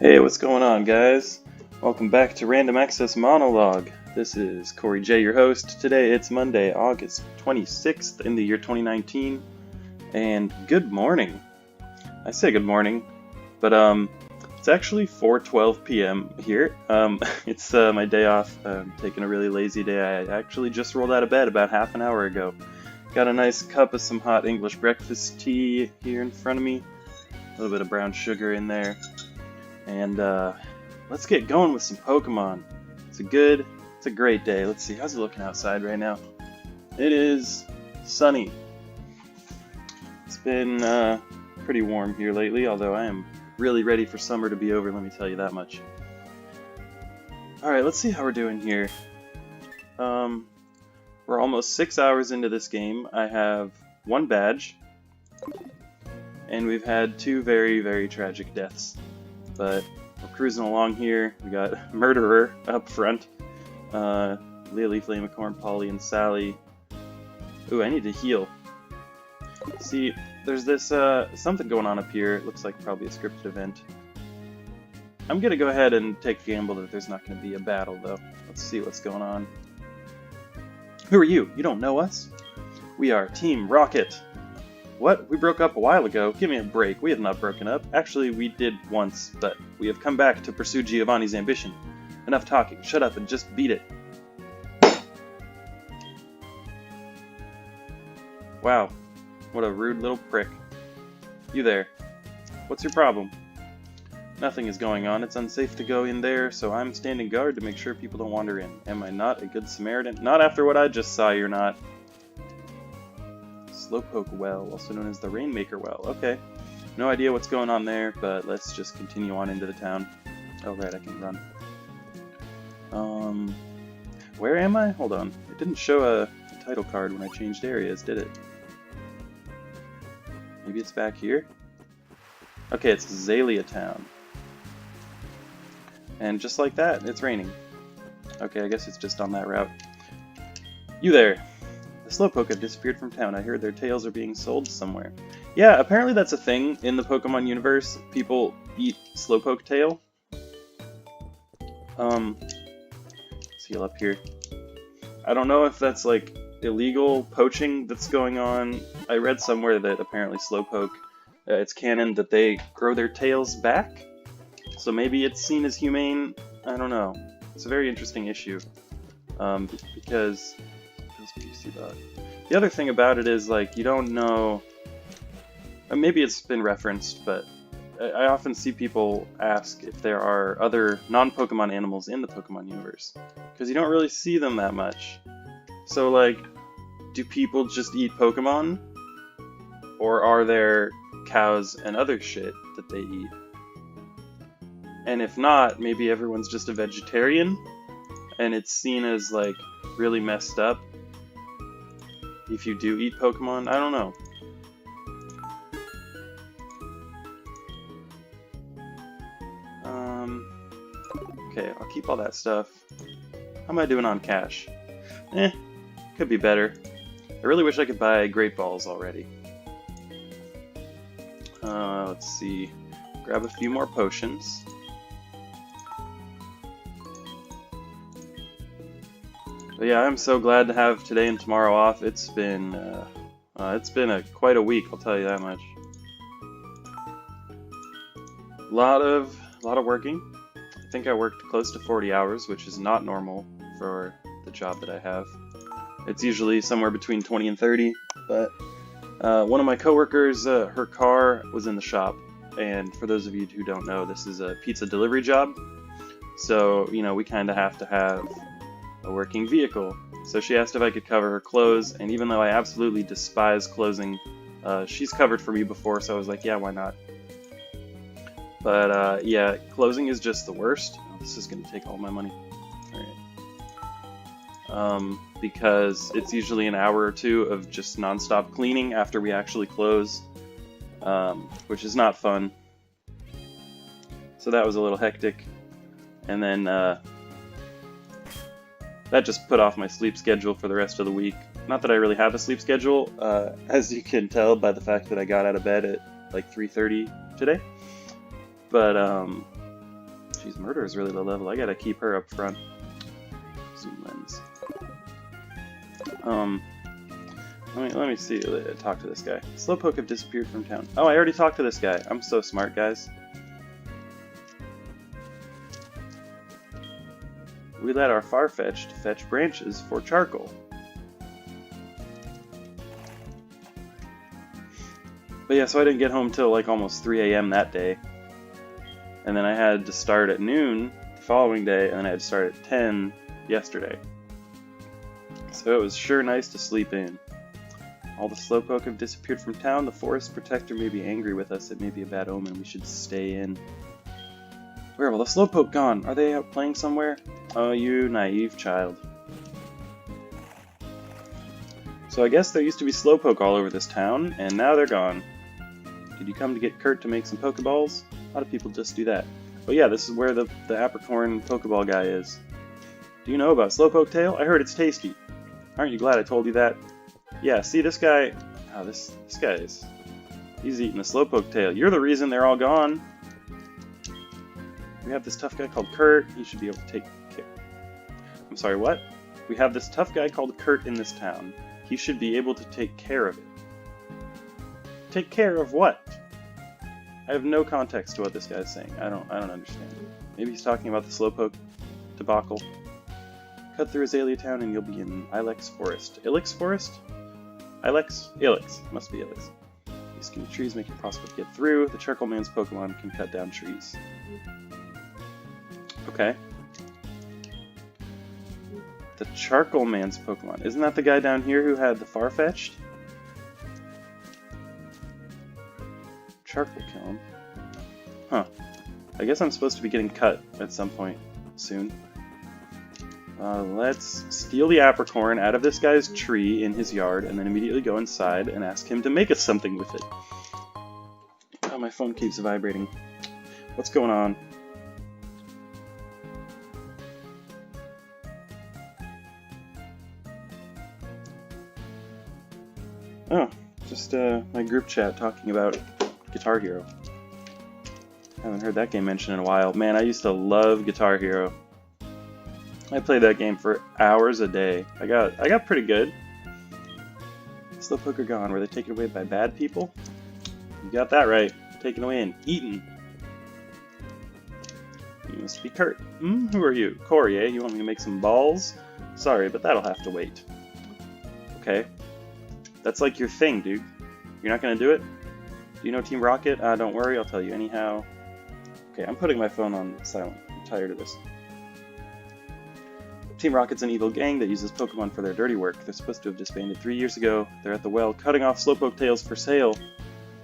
Hey, what's going on, guys? Welcome back to Random Access Monologue. This is CoreyJay, your host. Today it's Monday, August 26th in the year 2019, and good morning. I say good morning, but it's actually 4:12 p.m. here. It's my day off. I'm taking a really lazy day. I actually just rolled out of bed about half an hour ago. Got a nice cup of some hot English breakfast tea here in front of me. A little bit of brown sugar in there. And let's get going with some Pokemon. It's a great day. Let's see, how's it looking outside right now? It is sunny. It's been pretty warm here lately, although I am really ready for summer to be over, let me tell you that much. Alright, let's see how we're doing here. We're almost 6 hours into this game. I have one badge, and we've had two very, very tragic deaths. But we're cruising along here. We got Murderer up front. Lily, Flameacorn, Polly, and Sally. Ooh, I need to heal. See, there's this something going on up here. It looks like probably a scripted event. I'm gonna go ahead and take a gamble that there's not gonna be a battle, though. Let's see what's going on. Who are you? You don't know us? We are Team Rocket. What? We broke up a while ago. Give me a break. We have not broken up. Actually, we did once, but we have come back to pursue Giovanni's ambition. Enough talking. Shut up and just beat it. Wow. What a rude little prick. You there. What's your problem? Nothing is going on. It's unsafe to go in there, so I'm standing guard to make sure people don't wander in. Am I not a good Samaritan? Not after what I just saw, you're not. Slowpoke Well, also known as the Rainmaker Well. Okay. No idea what's going on there, but let's just continue on into the town. Oh, right, I can run. Where am I? Hold on. It didn't show a title card when I changed areas, did it? Maybe it's back here? Okay, it's Azalea Town. And just like that, it's raining. Okay, I guess it's just on that route. You there! The Slowpoke have disappeared from town. I heard their tails are being sold somewhere. Yeah, apparently that's a thing in the Pokemon universe. People eat Slowpoke tail. Let's heal up here. I don't know if that's like illegal poaching that's going on. I read somewhere that apparently Slowpoke, it's canon that they grow their tails back. So maybe it's seen as humane. I don't know. It's a very interesting issue. Because the other thing about it is, like, you don't know, maybe it's been referenced, but I often see people ask if there are other non-Pokemon animals in the Pokemon universe, because you don't really see them that much. So, like, do people just eat Pokemon? Or are there cows and other shit that they eat? And if not, maybe everyone's just a vegetarian, and it's seen as, like, really messed up if you do eat Pokemon. I don't know. Okay, I'll keep all that stuff. How am I doing on cash? Could be better. I really wish I could buy Great Balls already. Let's see. Grab a few more potions. But yeah, I'm so glad to have today and tomorrow off. It's been quite a week, I'll tell you that much. A lot of working. I think I worked close to 40 hours, which is not normal for the job that I have. It's usually somewhere between 20 and 30, but one of my coworkers, her car was in the shop, and for those of you who don't know, this is a pizza delivery job. So, you know, we kind of have to have a working vehicle. So she asked if I could cover her clothes, and even though I absolutely despise closing, she's covered for me before, so I was like, yeah, why not? But yeah, closing is just the worst. Oh, this is going to take all my money. Alright. Because it's usually an hour or two of just non-stop cleaning after we actually close, which is not fun. So that was a little hectic. And then that just put off my sleep schedule for the rest of the week. Not that I really have a sleep schedule, as you can tell by the fact that I got out of bed at like 3:30 today. But Jeez, Murder is really low level. I gotta keep her up front. Zoom lens. Let me see. Talk to this guy. Slowpoke have disappeared from town. Oh, I already talked to this guy. I'm so smart, guys. We let our Farfetch'd fetch branches for charcoal. But yeah, so I didn't get home till like almost 3 a.m. that day. And then I had to start at noon the following day, and then I had to start at 10 yesterday. So it was sure nice to sleep in. All the Slowpoke have disappeared from town. The forest protector may be angry with us. It may be a bad omen. We should stay in. Where have all the Slowpoke gone? Are they out playing somewhere? Oh, you naive child. So I guess there used to be Slowpoke all over this town, and now they're gone. Did you come to get Kurt to make some Pokeballs? A lot of people just do that. But yeah, this is where the Apricorn Pokeball guy is. Do you know about Slowpoke Tail? I heard it's tasty. Aren't you glad I told you that? Yeah, see this guy... Oh, this guy is... He's eating the Slowpoke Tail. You're the reason they're all gone. We have this tough guy called Kurt. He should be able to take care... I'm sorry, what? We have this tough guy called Kurt in this town. He should be able to take care of it. Take care of what? I have no context to what this guy's saying. I don't understand. Maybe he's talking about the Slowpoke debacle. Cut through Azalea Town and you'll be in Ilex Forest. Ilex Forest? Ilex? Ilex. Must be Ilex. These skinny trees make it possible to get through. The Charcoal Man's Pokemon can cut down trees. Okay. The Charcoal Man's Pokemon. Isn't that the guy down here who had the Farfetch'd? Charcoal kill him. Huh. I guess I'm supposed to be getting cut at some point soon. Let's steal the Apricorn out of this guy's tree in his yard and then immediately go inside and ask him to make us something with it. Oh, my phone keeps vibrating. What's going on? Oh, just my group chat talking about Guitar Hero. Haven't heard that game mentioned in a while. Man, I used to love Guitar Hero. I played that game for hours a day. I got pretty good. Slowpoke are gone. Were they taken away by bad people? You got that right. Taken away and eaten. You must be Kurt. Who are you? CoreyJay, you want me to make some balls? Sorry, but that'll have to wait. Okay. That's like your thing, dude. You're not gonna do it? Do you know Team Rocket? Don't worry, I'll tell you anyhow. Okay, I'm putting my phone on silent. I'm tired of this. Team Rocket's an evil gang that uses Pokemon for their dirty work. They're supposed to have disbanded 3 years ago. They're at the well cutting off Slowpoke tails for sale.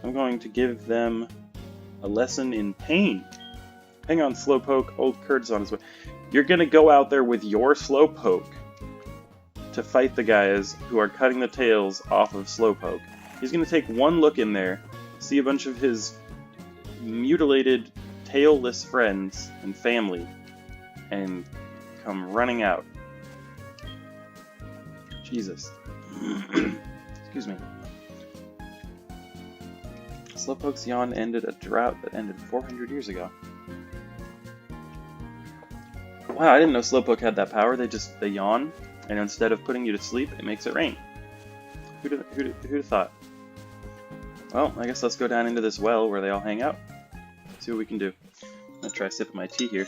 I'm going to give them a lesson in pain. Hang on, Slowpoke. Old Kurt's on his way. You're gonna go out there with your Slowpoke to fight the guys who are cutting the tails off of Slowpoke. He's gonna take one look in there, see a bunch of his mutilated, tailless friends and family, and come running out. Jesus. Excuse me. Slowpoke's yawn ended a drought that ended 400 years ago. Wow, I didn't know Slowpoke had that power. They yawn, and instead of putting you to sleep, it makes it rain. Who'd have thought? Well, I guess let's go down into this well where they all hang out. See what we can do. I'm gonna try sipping my tea here.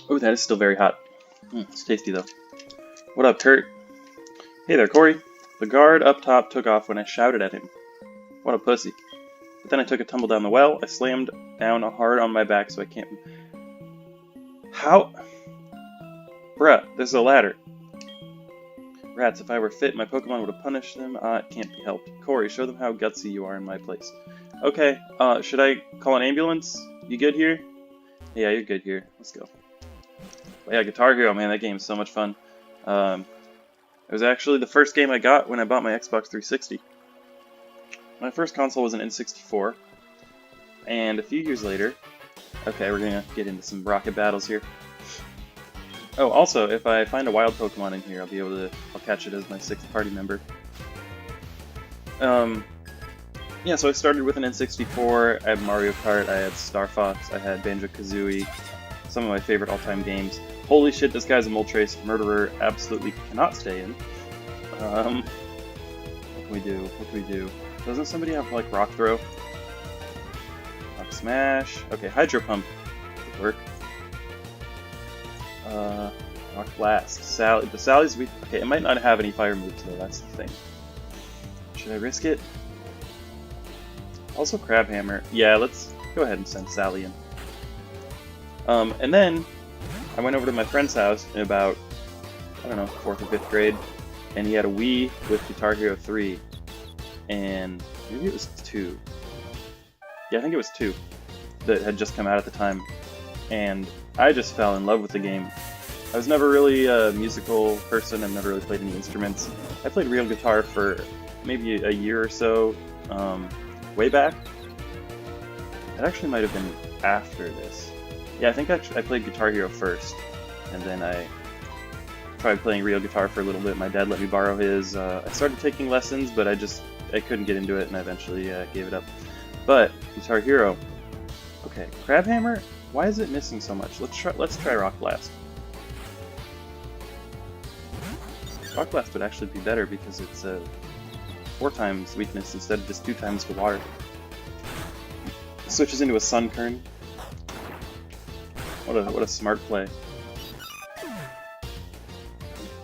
Oh, that is still very hot. It's tasty though. What up, Kurt? Hey there, Corey. The guard up top took off when I shouted at him. What a pussy. But then I took a tumble down the well. I slammed down hard on my back so I can't... How? Bruh, there's a ladder. Rats, if I were fit, my Pokemon would have punished them. It can't be helped. Corey, show them how gutsy you are in my place. Okay, should I call an ambulance? You good here? Yeah, you're good here. Let's go. But yeah, Guitar Hero, man, that game's so much fun. It was actually the first game I got when I bought my Xbox 360. My first console was an N64. And a few years later... Okay, we're gonna get into some rocket battles here. Oh, also, if I find a wild Pokemon in here, I'll catch it as my 6th party member. yeah, so I started with an N64, I had Mario Kart, I had Star Fox, I had Banjo-Kazooie, some of my favorite all-time games. Holy shit, this guy's a Moltres murderer, absolutely cannot stay in. What can we do? What can we do? Doesn't somebody have, like, Rock Throw? Rock Smash. Okay, Hydro Pump would work. Rock Blast. Sally. The Sally's weak. Okay, it might not have any fire moves, though, that's the thing. Should I risk it? Also Crab Hammer. Yeah, let's go ahead and send Sally in. And then I went over to my friend's house in about, I don't know, 4th or 5th grade, and he had a Wii with Guitar Hero 3, and maybe it was 2. Yeah, I think it was 2 that had just come out at the time, and I just fell in love with the game. I was never really a musical person, I've never really played any instruments. I played real guitar for maybe a year or so, way back. It actually might have been after this. Yeah, I think I played Guitar Hero first, and then I tried playing real guitar for a little bit. My dad let me borrow his. I started taking lessons, but I couldn't get into it, and I eventually gave it up. But Guitar Hero. Okay, Crab Hammer. Why is it missing so much? Let's try Rock Blast. Rock Blast would actually be better because it's 4 times weakness instead of just 2 times the water. Switches into a Sun Kern. What a smart play.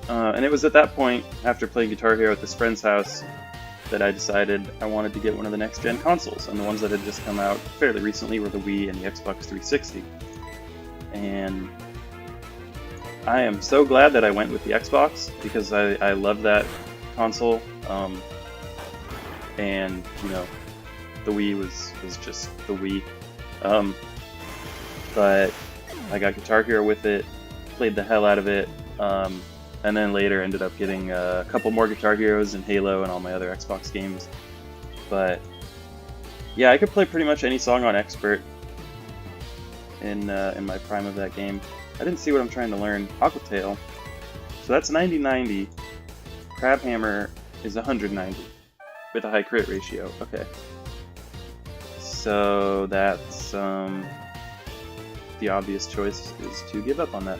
And it was at that point, after playing Guitar Hero at this friend's house, that I decided I wanted to get one of the next-gen consoles, and the ones that had just come out fairly recently were the Wii and the Xbox 360. And I am so glad that I went with the Xbox, because I love that console, and, you know, the Wii was just the Wii. But I got Guitar Hero with it, played the hell out of it, and then later ended up getting a couple more Guitar Heroes and Halo and all my other Xbox games. But yeah, I could play pretty much any song on Expert in my prime of that game. I didn't see what I'm trying to learn. Aquatail. So that's 90-90. Crab Hammer is 190 with a high crit ratio. Okay. So that's the obvious choice is to give up on that.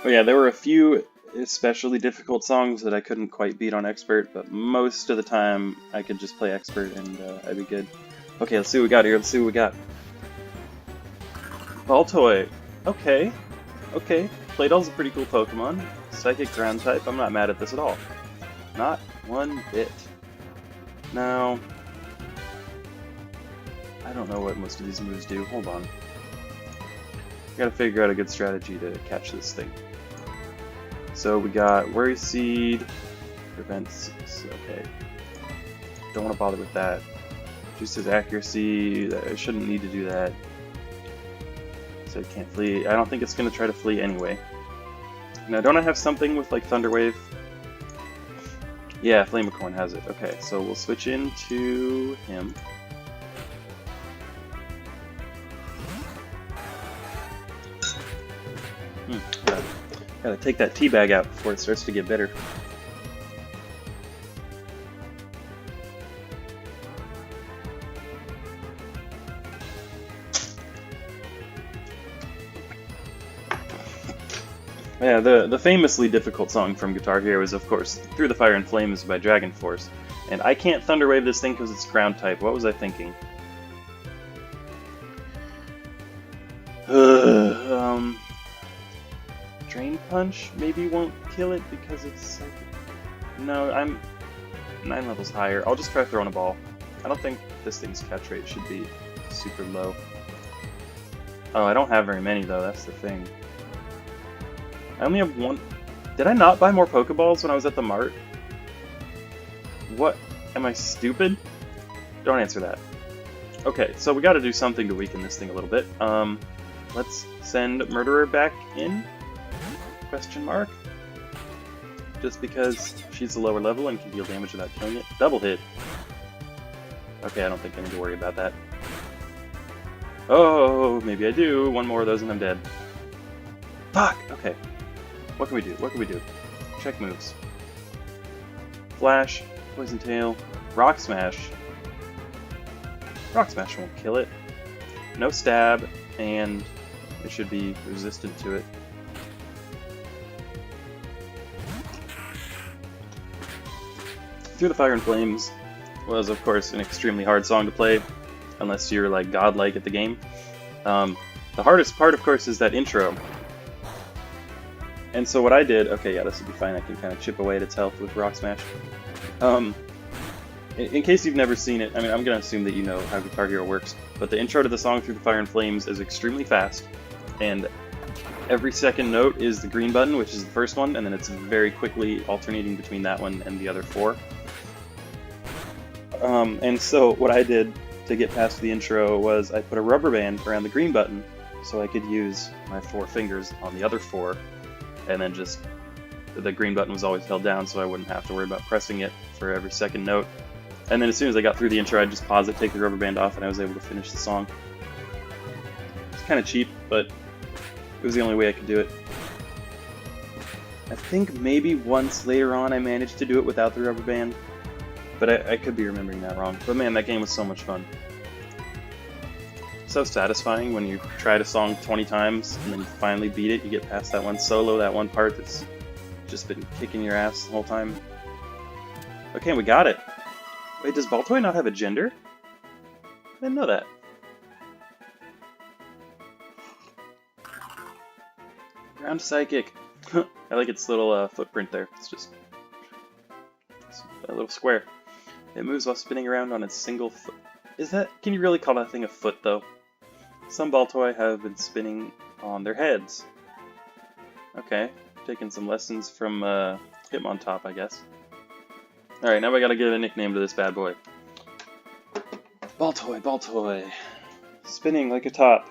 Oh yeah, there were a few especially difficult songs that I couldn't quite beat on Expert, but most of the time I could just play Expert and I'd be good. Okay, let's see what we got here. Let's see what we got. Baltoy. Okay. Okay. Playdol's a pretty cool Pokemon. Psychic Ground type. I'm not mad at this at all. Not one bit. Now, I don't know what most of these moves do. Hold on. I gotta figure out a good strategy to catch this thing. So we got Worry Seed, prevents. Okay. Don't want to bother with that. Reduces accuracy. I shouldn't need to do that. So it can't flee. I don't think it's gonna try to flee anyway. Now, don't I have something with like Thunder Wave? Yeah, Flameacorn has it. Okay, so we'll switch into him. Gotta take that tea bag out before it starts to get bitter. Yeah, the famously difficult song from Guitar Hero is, of course, Through the Fire and Flames by Dragon Force. And I can't Thunder Wave this thing because it's ground type. What was I thinking? Drain Punch maybe won't kill it because it's psychic. No, I'm 9 levels higher. I'll just try throwing a ball. I don't think this thing's catch rate should be super low. Oh, I don't have very many though, that's the thing. I only have one. Did I not buy more Pokeballs when I was at the mart? What? Am I stupid? Don't answer that. Okay, so we gotta do something to weaken this thing a little bit. Let's send Murderer back in? Question mark? Just because she's a lower level and can deal damage without killing it. Double hit. Okay, I don't think I need to worry about that. Oh, maybe I do. One more of those and I'm dead. Fuck! Okay. What can we do? What can we do? Check moves. Flash, Poison Tail, Rock Smash. Rock Smash won't kill it. No stab, and it should be resistant to it. Through the Fire and Flames was, of course, an extremely hard song to play, unless you're like godlike at the game. The hardest part, of course, is that intro. And so what I did, okay, yeah, this will be fine. I can kind of chip away at its health with Rock Smash. In case you've never seen it, I mean, I'm going to assume that you know how Guitar Hero works, but the intro to the song Through the Fire and Flames is extremely fast, and every second note is the green button, which is the first one, and then it's very quickly alternating between that one and the other 4. And so what I did to get past the intro was I put a rubber band around the green button so I could use my 4 fingers on the other 4, and then just the green button was always held down so I wouldn't have to worry about pressing it for every second note. And then as soon as I got through the intro, I'd just pause it, take the rubber band off, and I was able to finish the song. It's kind of cheap, but it was the only way I could do it. I think maybe once later on I managed to do it without the rubber band, but I could be remembering that wrong. But man, that game was so much fun. So satisfying when you tried a song 20 times and then you finally beat it, you get past that one solo, that one part that's just been kicking your ass the whole time. Okay, we got it. Wait, does Baltoy not have a gender? I didn't know that. Ground Psychic. I like its little footprint there. It's just a little square. It moves while spinning around on its single foot. Is that? Can you really call that thing a foot, though? Some Baltoy have been spinning on their heads. Okay, taking some lessons from Hitmontop, I guess. Alright, now I gotta give a nickname to this bad boy. Baltoy, Baltoy. Spinning like a top.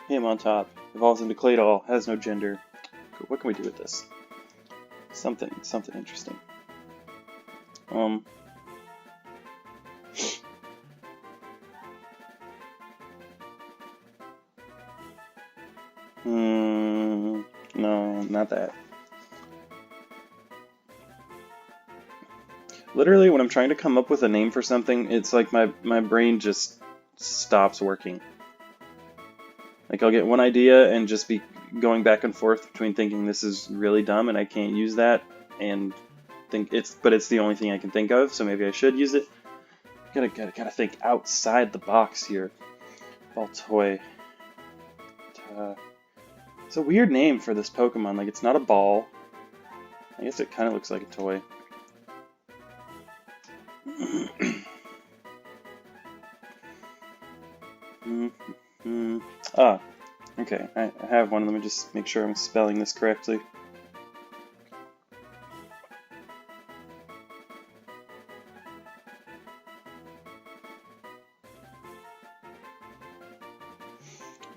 Hitmontop. Evolves into Claydol. Has no gender. What can we do with this? Something interesting. No, not that. Literally, when I'm trying to come up with a name for something, it's like my brain just stops working. Like, I'll get one idea and just be going back and forth between thinking this is really dumb and I can't use that, and but it's the only thing I can think of, so maybe I should use it. Gotta think outside the box here. Baltoy. It's a weird name for this Pokemon. Like, it's not a ball. I guess it kind of looks like a toy. Ah, okay. I have one. Let me just make sure I'm spelling this correctly.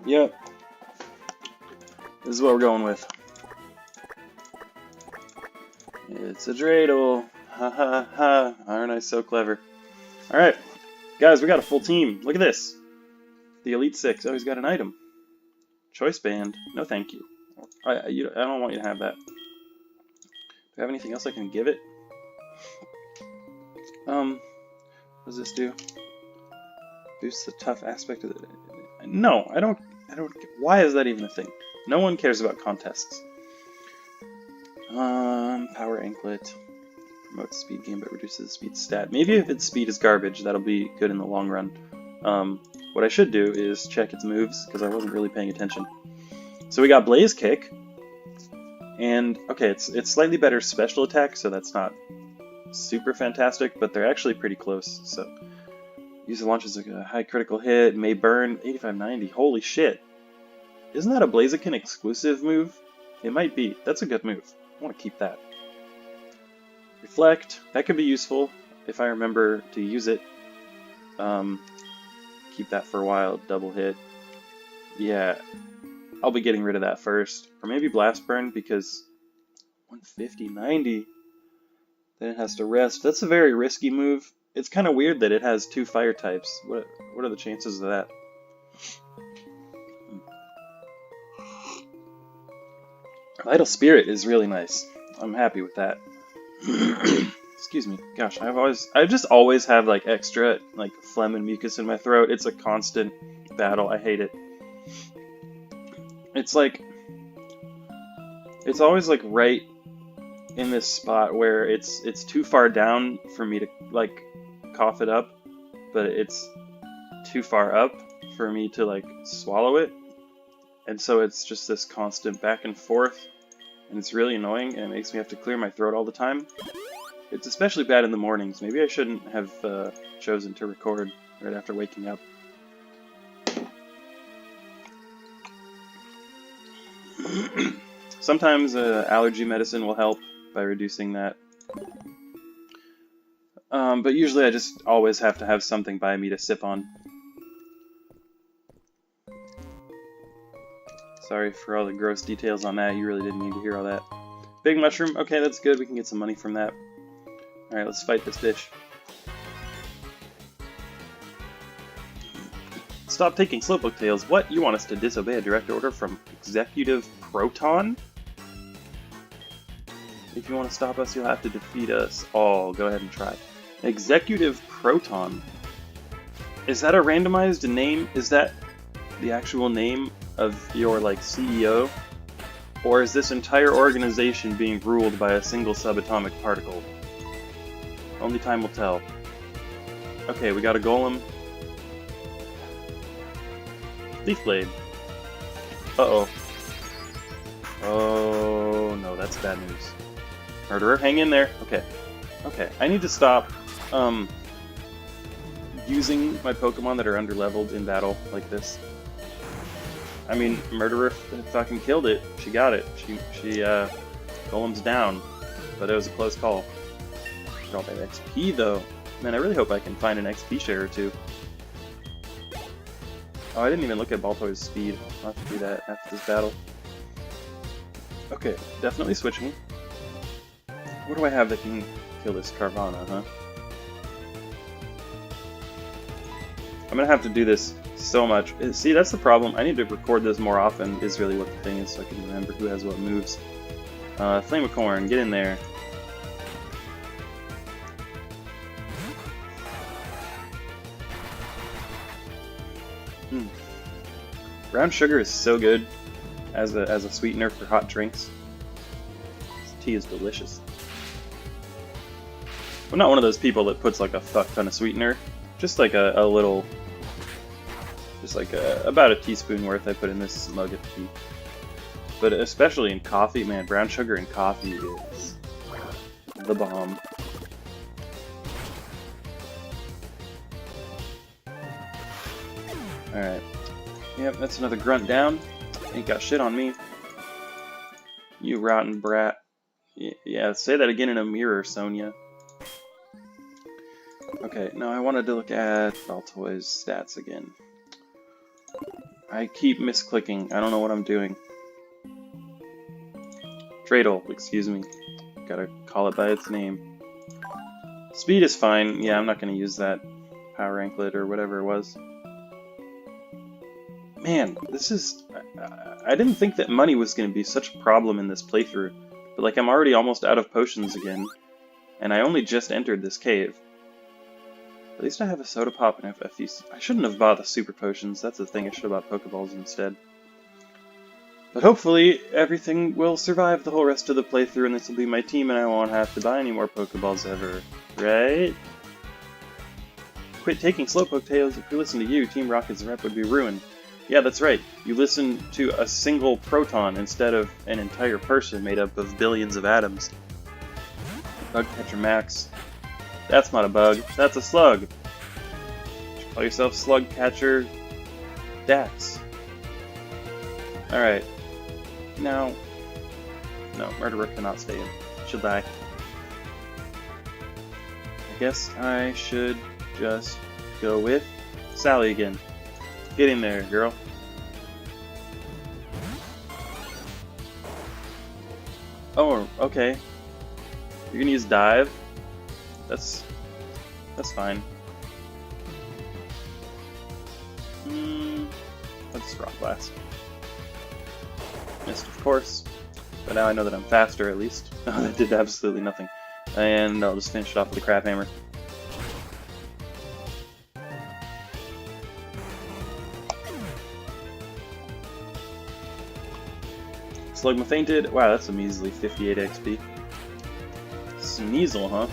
Yep. This is what we're going with. It's a dreidel. Ha ha ha. Aren't I so clever? Alright. Guys, we got a full team. Look at this. The Elite Six. Oh, he's got an item. Choice Band. No thank you. I don't want you to have that. Do I have anything else I can give it? What does this do? Boosts the tough aspect of the... No, I don't... Why is that even a thing? No one cares about contests. Power Anklet. Promotes speed gain but reduces speed stat. Maybe if its speed is garbage, that'll be good in the long run. What I should do is check its moves, because I wasn't really paying attention. So we got Blaze Kick. And, okay, it's slightly better special attack, so that's not super fantastic, but they're actually pretty close, so... User launches a high critical hit, may burn, 85-90, holy shit. Isn't that a Blaziken exclusive move? It might be. That's a good move. I want to keep that. Reflect, that could be useful if I remember to use it. Keep that for a while, double hit. Yeah, I'll be getting rid of that first. Or maybe Blast Burn, because 150-90. Then it has to rest. That's a very risky move. It's kind of weird that it has 2 fire types. What are the chances of that? Vital Spirit is really nice. I'm happy with that. Excuse me. Gosh, I just always have like extra like phlegm and mucus in my throat. It's a constant battle. I hate it. It's like it's always like right in this spot where it's too far down for me to like cough it up, but it's too far up for me to like swallow it. And so it's just this constant back and forth, and it's really annoying, and it makes me have to clear my throat all the time. It's especially bad in the mornings. Maybe I shouldn't have chosen to record right after waking up. Sometimes allergy medicine will help by reducing that. But usually I just always have to have something by me to sip on. Sorry for all the gross details on that. You really didn't need to hear all that. Big mushroom. Okay, that's good. We can get some money from that. Alright, let's fight this fish. Stop taking Slowpoke tails. What? You want us to disobey a direct order from Executive Proton? If you want to stop us, you'll have to defeat us all. Go ahead and try. Executive Proton. Is that a randomized name? Is that the actual name of your, like, CEO? Or is this entire organization being ruled by a single subatomic particle? Only time will tell. Okay, we got a golem. Leaf Blade. Uh-oh. Oh, no, that's bad news. Murderer, hang in there. Okay. Okay, I need to stop, using my Pokemon that are underleveled in battle like this. I mean, Murderer fucking killed it. She got it. She Golem's down. But it was a close call. Got all that XP, though. Man, I really hope I can find an XP share or two. Oh, I didn't even look at Baltoy's speed. I'll have to do that after this battle. Okay, definitely switching. What do I have that can kill this Carvana, huh? I'm gonna have to do this so much. See, that's the problem. I need to record this more often, is really what the thing is, so I can remember who has what moves. Flameacorn, get in there. Brown sugar is so good as a sweetener for hot drinks. This tea is delicious. I'm not one of those people that puts like a fuck ton of sweetener. Just like a little, just like about a teaspoon worth I put in this mug of tea. But especially in coffee, man, brown sugar in coffee is the bomb. Alright. Yep, that's another grunt down. Ain't got shit on me. You rotten brat. Yeah, say that again in a mirror, Sonia. Okay, now I wanted to look at Baltoy's stats again. I keep misclicking. I don't know what I'm doing. Dreidel, excuse me. Gotta call it by its name. Speed is fine. Yeah, I'm not gonna use that power anklet or whatever it was. Man, this is... I didn't think that money was going to be such a problem in this playthrough, but like I'm already almost out of potions again, and I only just entered this cave. At least I have a soda pop and a few... I shouldn't have bought the super potions, that's the thing, I should have bought Pokeballs instead. But hopefully everything will survive the whole rest of the playthrough and this will be my team and I won't have to buy any more Pokeballs ever, right? Quit taking Slowpoke tails, if we listen to you, Team Rocket's rep would be ruined. Yeah, that's right. You listen to a single proton instead of an entire person made up of billions of atoms. Bugcatcher Max. That's not a bug. That's a slug. Call yourself Slugcatcher Dax. Alright. Now... No, Murderer cannot stay in. She'll die. I guess I should just go with Sally again. Get in there, girl. Oh, okay. You're gonna use dive? That's fine. Let's rock blast. Missed, of course. But now I know that I'm faster, at least. Oh, that did absolutely nothing. And I'll just finish it off with a crab hammer. Slugma fainted. Wow, that's a measly 58 XP. Sneasel, huh?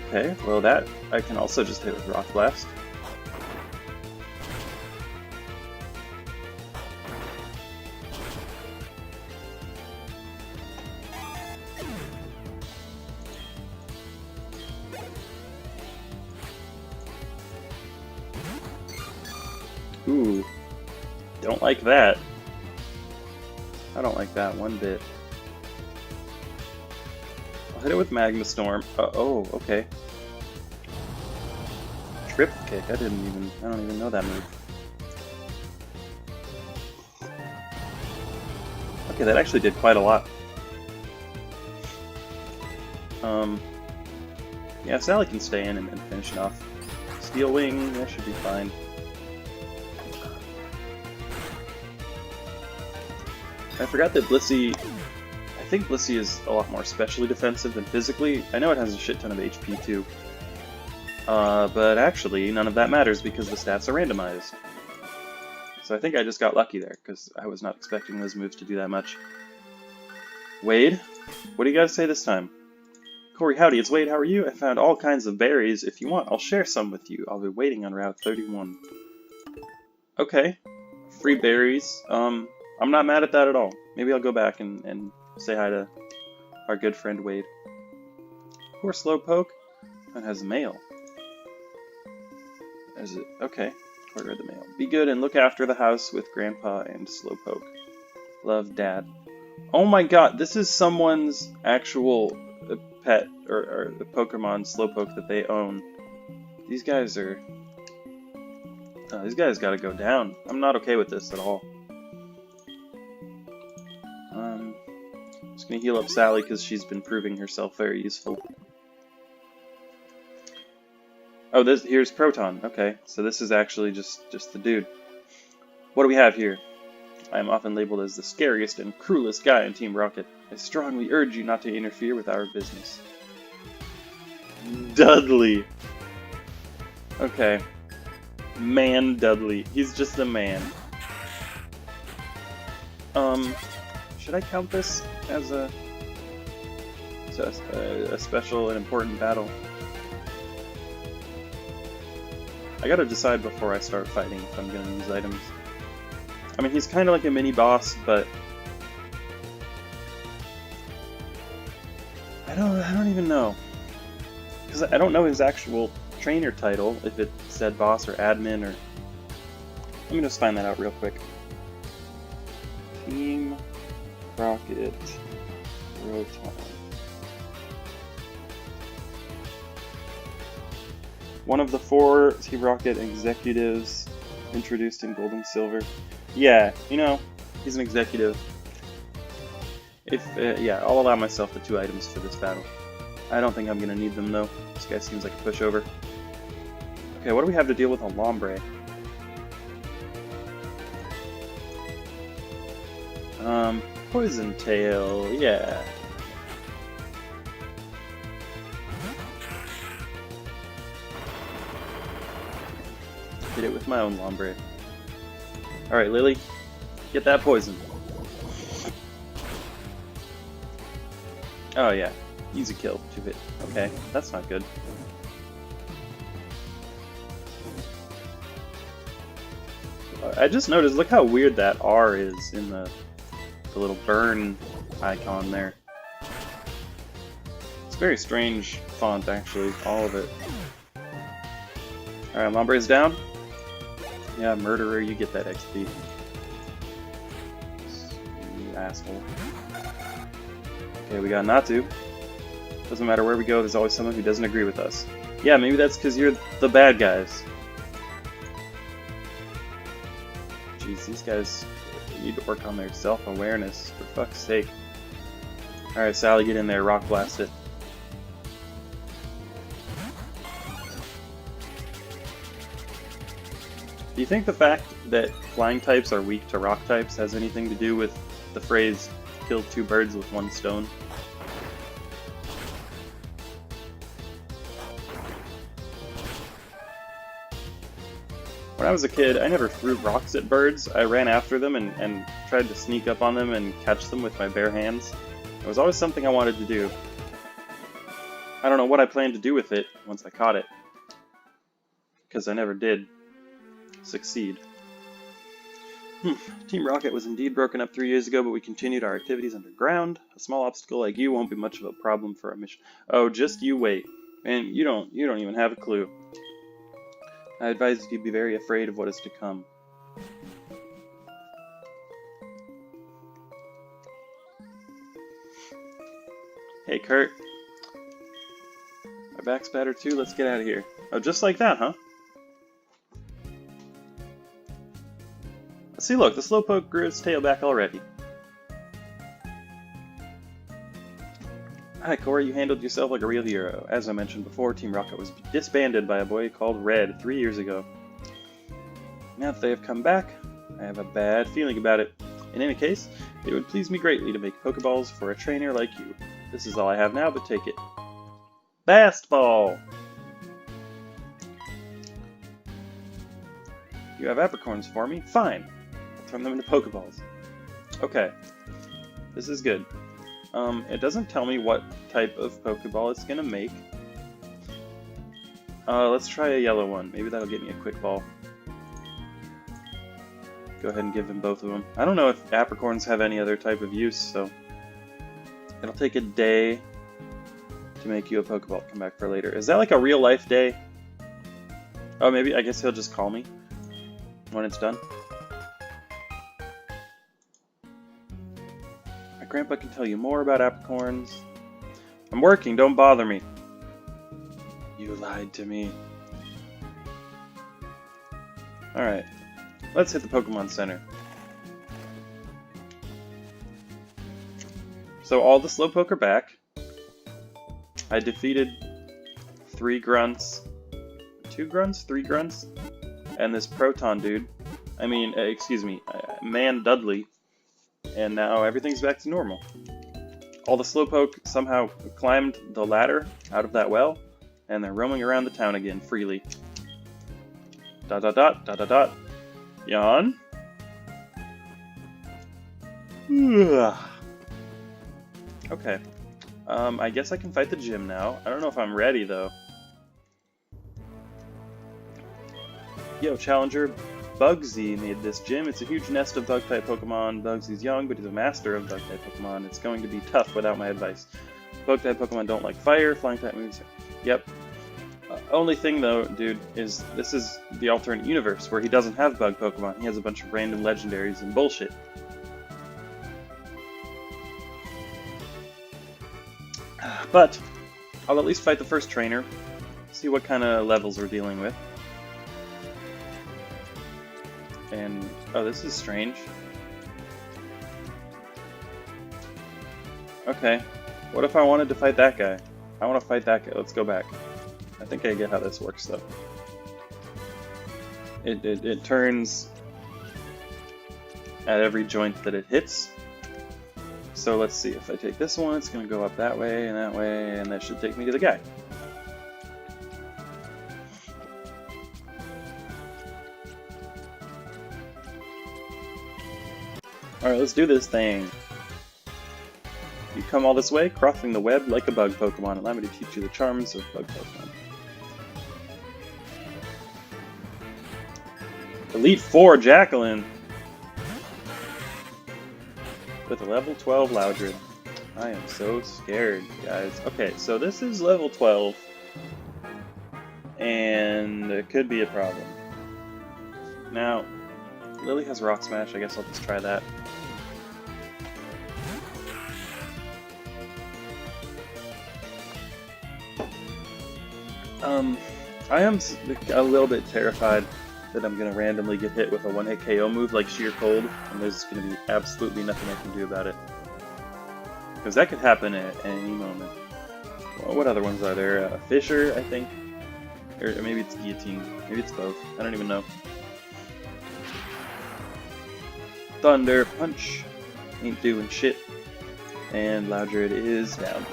Okay, well that I can also just hit with Rock Blast. Ooh, don't like that. I don't like that one bit. I'll hit it with Magma Storm. Oh, okay. Trip kick. I don't even know that move. Okay, that actually did quite a lot. Yeah, Sally can stay in and finish it off. Steel Wing, that should be fine. I forgot that Blissey, I think Blissey is a lot more specially defensive than physically. I know it has a shit ton of HP too. But actually, none of that matters because the stats are randomized. So I think I just got lucky there, because I was not expecting those moves to do that much. Wade, what do you guys say this time? Corey, howdy, it's Wade, how are you? I found all kinds of berries. If you want, I'll share some with you. I'll be waiting on Route 31. Okay, free berries. I'm not mad at that at all. Maybe I'll go back and say hi to our good friend Wade. Poor Slowpoke. That has mail. Is it? Okay. Corey read the mail. Be good and look after the house with Grandpa and Slowpoke. Love, Dad. Oh my god, this is someone's actual pet, or the Pokemon Slowpoke that they own. These guys are... these guys gotta go down. I'm not okay with this at all. Just gonna heal up Sally because she's been proving herself very useful. Oh, here's Proton. Okay, so this is actually just the dude. What do we have here? I am often labeled as the scariest and cruelest guy in Team Rocket. I strongly urge you not to interfere with our business. Dudley. Okay. Man Dudley. He's just a man. Should I count this as a special and important battle? I gotta decide before I start fighting if I'm gonna use items. I mean, he's kind of like a mini-boss, but... I don't even know. Because I don't know his actual trainer title, if it said boss or admin or... Let me just find that out real quick. Team Rocket Proton. One of the 4 Team Rocket executives introduced in Gold and Silver. Yeah, you know, he's an executive. Yeah, I'll allow myself the 2 items for this battle. I don't think I'm gonna need them though. This guy seems like a pushover. Okay, what do we have to deal with on Lombre? Poison Tail, yeah. Hit it with my own Lombre. Alright, Lily, get that poison. Oh yeah, easy kill, 2-hit. Okay, that's not good. I just noticed, look how weird that R is in the little burn icon there. It's a very strange font, actually, all of it. Alright, Lombre's down. Yeah, murderer, you get that XP. You asshole. Okay, we got Natu. Doesn't matter where we go, there's always someone who doesn't agree with us. Yeah, maybe that's because you're the bad guys. Jeez, these guys need to work on their self-awareness, for fuck's sake. Alright, Sally, get in there, rock blast it. Do you think the fact that flying types are weak to rock types has anything to do with the phrase, kill 2 birds with 1 stone? When I was a kid, I never threw rocks at birds. I ran after them and tried to sneak up on them and catch them with my bare hands. It was always something I wanted to do. I don't know what I planned to do with it once I caught it, because I never did succeed. Team Rocket was indeed broken up 3 years ago, but we continued our activities underground. A small obstacle like you won't be much of a problem for our mission. Oh, just you wait. And you don't even have a clue. I advise you be very afraid of what is to come. Hey, Kurt. My back's battered too. Let's get out of here. Oh, just like that, huh? See, look, the Slowpoke grew its tail back already. Hi, Corey, you handled yourself like a real hero. As I mentioned before, Team Rocket was disbanded by a boy called Red 3 years ago. Now that they have come back, I have a bad feeling about it. In any case, it would please me greatly to make Pokeballs for a trainer like you. This is all I have now, but take it. Bastball! You have apricorns for me? Fine! I'll turn them into Pokeballs. Okay. This is good. It doesn't tell me what type of Pokeball it's gonna make. Let's try a yellow one. Maybe that'll get me a quick ball. Go ahead and give him both of them. I don't know if apricorns have any other type of use, so it'll take a day to make you a Pokeball. Come back for later. Is that like a real life day? Oh, maybe. I guess he'll just call me when it's done. My grandpa can tell you more about apricorns. I'm working. Don't bother me. You lied to me. Alright. Let's hit the Pokemon Center. So all the Slowpoke are back. I defeated 3 grunts. 2 grunts? 3 grunts? And this Proton dude. I mean, excuse me, Man Dudley. And now everything's back to normal. All the Slowpoke somehow climbed the ladder out of that well, and they're roaming around the town again freely. Dot dot dot dot dot dot. Yawn. Okay. I guess I can fight the gym now. I don't know if I'm ready though. Yo, Challenger. Bugsy made this gym. It's a huge nest of Bug-type Pokemon. Bugsy's young, but he's a master of Bug-type Pokemon. It's going to be tough without my advice. Bug-type Pokemon don't like fire. Flying-type moves. Yep. Only thing though, dude, is this is the alternate universe where he doesn't have Bug Pokemon. He has a bunch of random legendaries and bullshit. But I'll at least fight the first trainer. See what kind of levels we're dealing with. And, oh, this is strange. Okay, what if I wanted to fight that guy? I want to fight that guy. Let's go back. I think I get how this works, though. It turns at every joint that it hits. So let's see, if I take this one, it's going to go up that way, and that should take me to the guy. Alright, let's do this thing. You come all this way, crossing the web like a bug Pokemon. Allow me to teach you the charms of bug Pokemon. Elite 4 Jacqueline! With a level 12 Loudred. I am so scared, guys. Okay, so this is level 12. And it could be a problem. Now, Lily has Rock Smash. I guess I'll just try that. I am a little bit terrified that I'm going to randomly get hit with a one-hit KO move like Sheer Cold, and there's going to be absolutely nothing I can do about it. Because that could happen at any moment. Well, what other ones are there? Fisher, I think? Or maybe it's Guillotine. Maybe it's both. I don't even know. Thunder Punch. Ain't doing shit. And Loudred is down.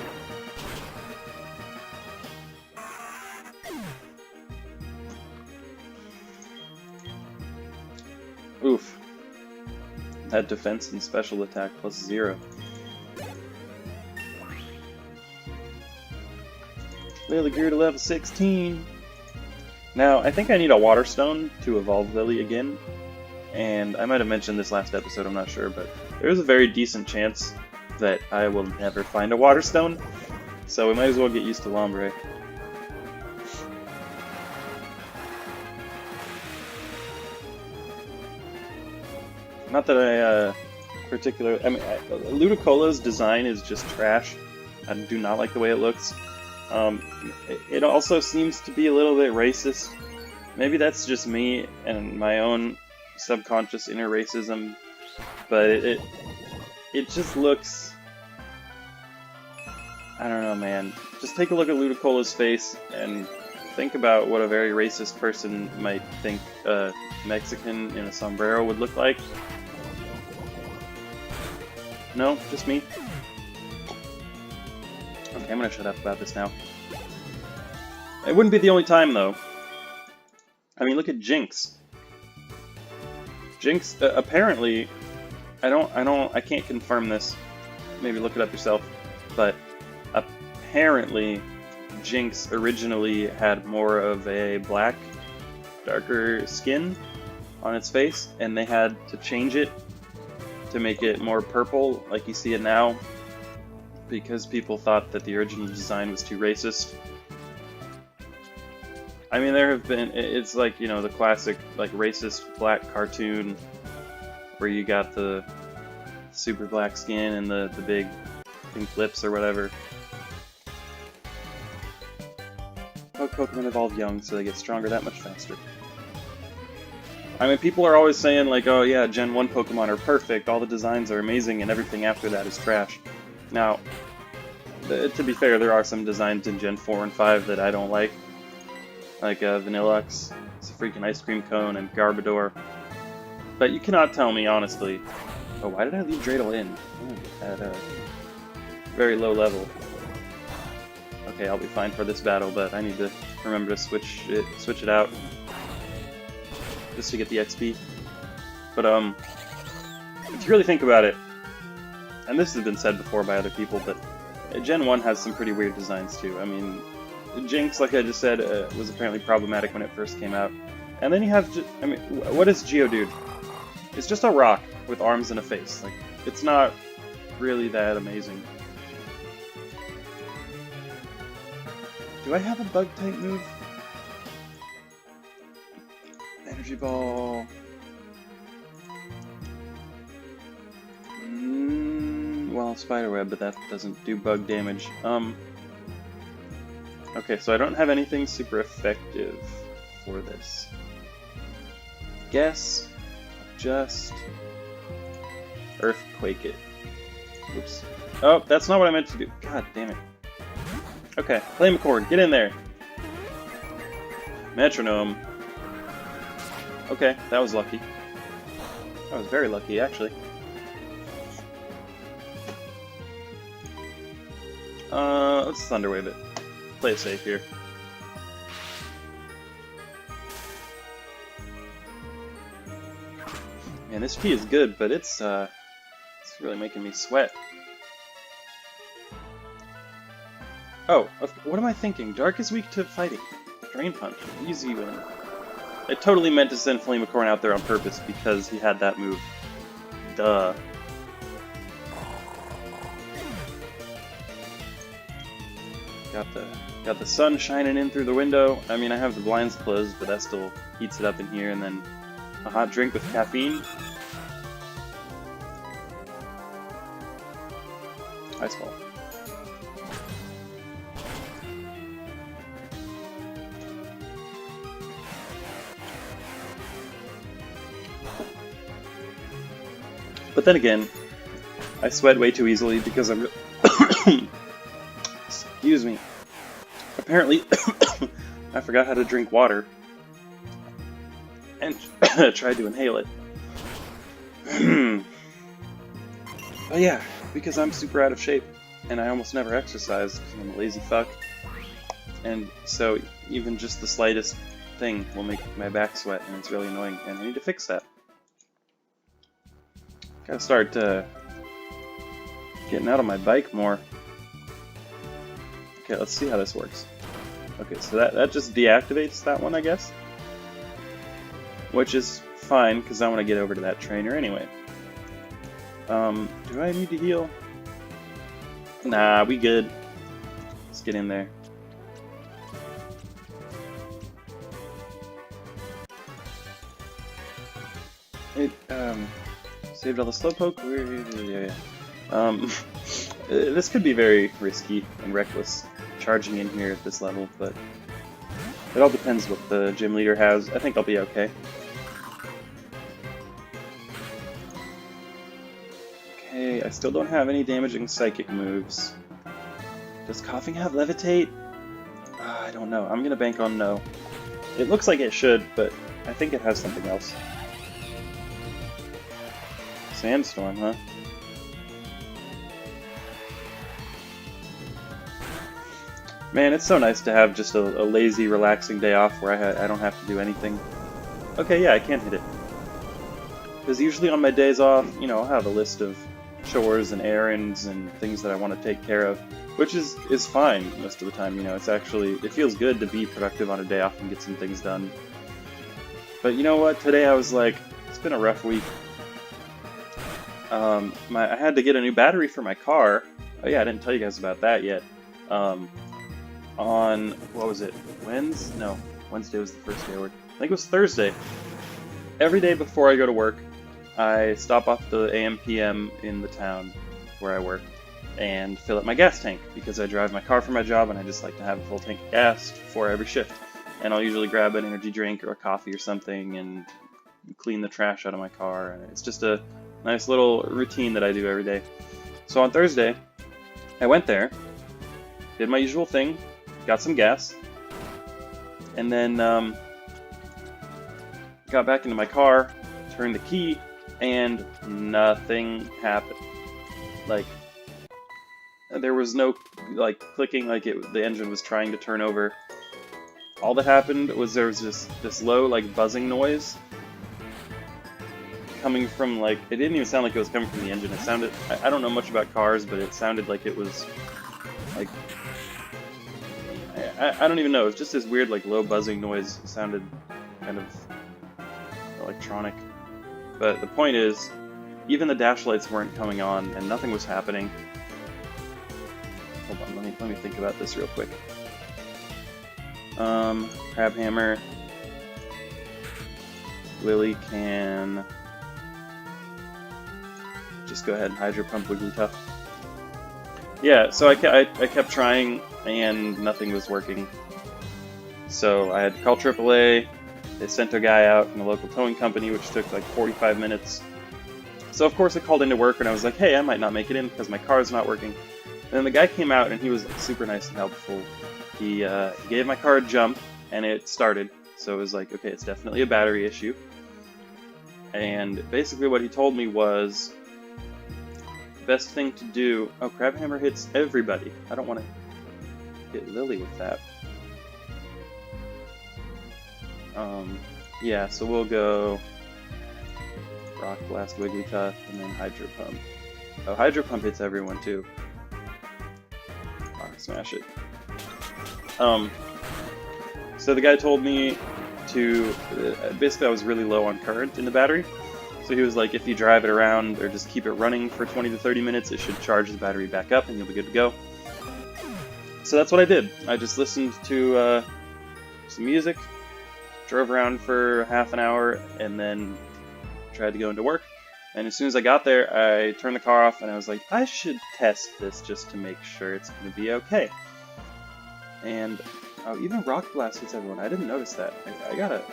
Oof. That defense and special attack plus 0. Lily grew to level 16. Now, I think I need a Water Stone to evolve Lily again. And I might have mentioned this last episode, I'm not sure, but there's a very decent chance that I will never find a Water Stone. So we might as well get used to Lombre. Not that I particularly... I mean, Ludicola's design is just trash. I do not like the way it looks. It also seems to be a little bit racist. Maybe that's just me and my own subconscious inner racism, but it just looks... I don't know, man. Just take a look at Ludicola's face and think about what a very racist person might think a Mexican in a sombrero would look like. No? Just me? Okay, I'm gonna shut up about this now. It wouldn't be the only time, though. I mean, look at Jinx. Jinx, apparently, I can't confirm this. Maybe look it up yourself. But apparently, Jinx originally had more of a black, darker skin on its face, and they had to change it to make it more purple, like you see it now, because people thought that the original design was too racist. I mean, there have been, it's like, you know, the classic, like, racist black cartoon where you got the super black skin and the big pink lips or whatever. Pokemon evolve young, so they get stronger that much faster. I mean, people are always saying, like, oh yeah, Gen 1 Pokemon are perfect, all the designs are amazing, and everything after that is trash. Now, to be fair, there are some designs in Gen 4 and 5 that I don't like. Like Vanillux, it's a freaking ice cream cone, and Garbodor. But you cannot tell me, honestly... Oh, why did I leave Dreidel in? Oh, at a very low level. Okay, I'll be fine for this battle, but I need to remember to switch it out. Just to get the XP. But, if you really think about it, and this has been said before by other people, but Gen 1 has some pretty weird designs too. I mean, Jinx, like I just said, was apparently problematic when it first came out. And then you have, I mean, what is Geodude? It's just a rock with arms and a face. Like, it's not really that amazing. Do I have a bug-type move? Energy Ball... well, Spiderweb, but that doesn't do bug damage. Okay, so I don't have anything super effective for this. Guess just Earthquake it. Oops. Oh, that's not what I meant to do. God damn it. Okay, Flame Accord, get in there. Metronome. Okay, that was lucky. That was very lucky, actually. Let's Thunderwave it. Play it safe here. Man, this tea is good, but it's really making me sweat. Oh, what am I thinking? Dark is weak to fighting. Drain Punch, easy win. I totally meant to send Flameacorn out there on purpose because he had that move. Duh. Got the sun shining in through the window. I mean, I have the blinds closed, but that still heats it up in here, and then a hot drink with caffeine. Ice Ball. But then again, I sweat way too easily because I'm... Excuse me. Apparently, I forgot how to drink water. And tried to inhale it. But yeah, because I'm super out of shape. And I almost never exercise because I'm a lazy fuck. And so even just the slightest thing will make my back sweat, and it's really annoying. And I need to fix that. Gotta start getting out on my bike more. Okay, let's see how this works. Okay, so that just deactivates that one, I guess. Which is fine, because I want to get over to that trainer anyway. Do I need to heal? Nah, we good. Let's get in there. It, saved all the slowpoke. This could be very risky and reckless, charging in here at this level, but it all depends what the gym leader has. I think I'll be okay. Okay, I still don't have any damaging psychic moves. Does coughing have levitate? I don't know. I'm gonna bank on no. It looks like it should, but I think it has something else. Sandstorm, huh? Man, it's so nice to have just a lazy, relaxing day off where I don't have to do anything. Okay, yeah, I can hit it. Because usually on my days off, you know, I'll have a list of chores and errands and things that I want to take care of, which is fine most of the time, you know. It feels good to be productive on a day off and get some things done. But you know what? Today I was like, it's been a rough week. I had to get a new battery for my car. Oh yeah, I didn't tell you guys about that yet. On, what was it, Wednesday? No, Wednesday was the first day I worked. I think it was Thursday. Every day before I go to work, I stop off the AM/PM in the town where I work and fill up my gas tank, because I drive my car for my job and I just like to have a full tank of gas before every shift. And I'll usually grab an energy drink or a coffee or something and clean the trash out of my car. And it's just a nice little routine that I do every day. So on Thursday, I went there, did my usual thing, got some gas, and then got back into my car, turned the key, and nothing happened. Like, there was no clicking like the engine was trying to turn over. All that happened was there was this low buzzing noise coming from it didn't even sound like it was coming from the engine. It sounded, I don't know much about cars, but it sounded like it was I don't even know. It was just this weird low buzzing noise. It sounded kind of electronic. But the point is, even the dash lights weren't coming on and nothing was happening. Hold on, let me think about this real quick. Crab Hammer. Lily can just go ahead and Hydro Pump Wigglytuff. Yeah, so I kept trying and nothing was working. So I had to call AAA. They sent a guy out from the local towing company, which took 45 minutes. So of course I called into work and I was like, hey, I might not make it in because my car's not working. And then the guy came out and he was super nice and helpful. He gave my car a jump and it started. So it was like, okay, it's definitely a battery issue. And basically what he told me was, the best thing to do... Oh, Crab Hammer hits everybody. I don't want to hit Lily with that. Yeah, so we'll go Rock Blast Wigglytuff and then Hydro Pump. Oh, Hydro Pump hits everyone too. Rock Smash it. So the guy told me to... basically I was really low on current in the battery. So he was like, if you drive it around or just keep it running for 20 to 30 minutes, it should charge the battery back up and you'll be good to go. So that's what I did. I just listened to some music, drove around for half an hour, and then tried to go into work. And as soon as I got there, I turned the car off and I was like, I should test this just to make sure it's going to be okay. And even Rock Blast hits everyone. I didn't notice that. I gotta...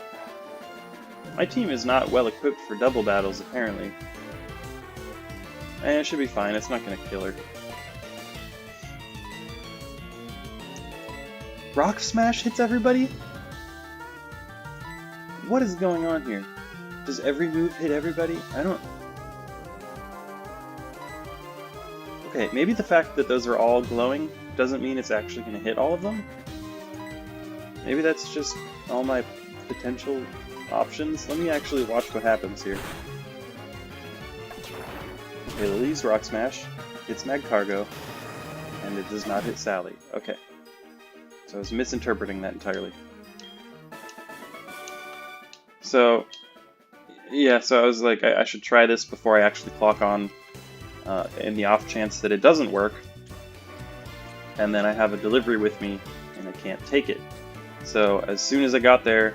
My team is not well equipped for double battles, apparently. And it should be fine. It's not going to kill her. Rock Smash hits everybody? What is going on here? Does every move hit everybody? I don't... Okay, maybe the fact that those are all glowing doesn't mean it's actually going to hit all of them? Maybe that's just all my potential options. Let me actually watch what happens here. Lily's Rock Smash, hits Mag Cargo, and it does not hit Sally. Okay. So I was misinterpreting that entirely. So, yeah, so I was like, I should try this before I actually clock on, in the off chance that it doesn't work. And then I have a delivery with me, and I can't take it. So as soon as I got there,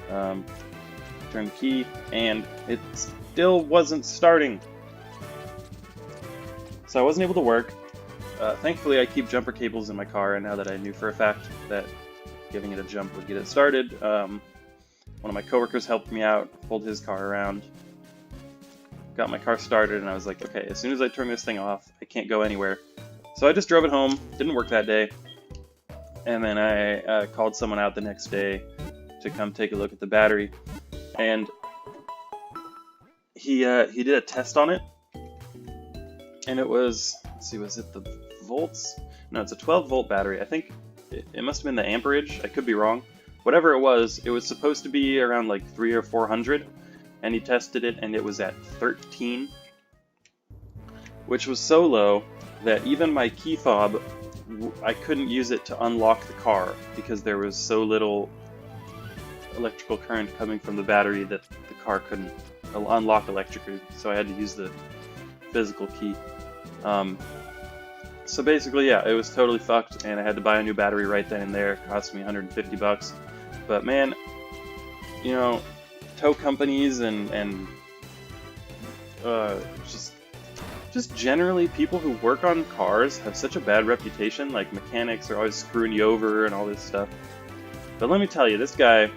turned the key, and it still wasn't starting. So I wasn't able to work. Thankfully, I keep jumper cables in my car, and now that I knew for a fact that giving it a jump would get it started, one of my coworkers helped me out, pulled his car around, got my car started, and I was like, okay, as soon as I turn this thing off, I can't go anywhere. So I just drove it home, didn't work that day, and then I called someone out the next day to come take a look at the battery, and he did a test on it, and it was, let's see, was it the volts? No, it's a 12-volt battery. I think it must have been the amperage. I could be wrong. Whatever it was supposed to be around like 300 or 400, and he tested it, and it was at 13, which was so low that even my key fob, I couldn't use it to unlock the car because there was so little electrical current coming from the battery that the car couldn't unlock electrically, so I had to use the physical key. So basically, yeah, it was totally fucked, and I had to buy a new battery right then and there. It cost me 150 bucks. But man, you know, tow companies and just generally people who work on cars have such a bad reputation. Like, mechanics are always screwing you over and all this stuff. But let me tell you, this guy,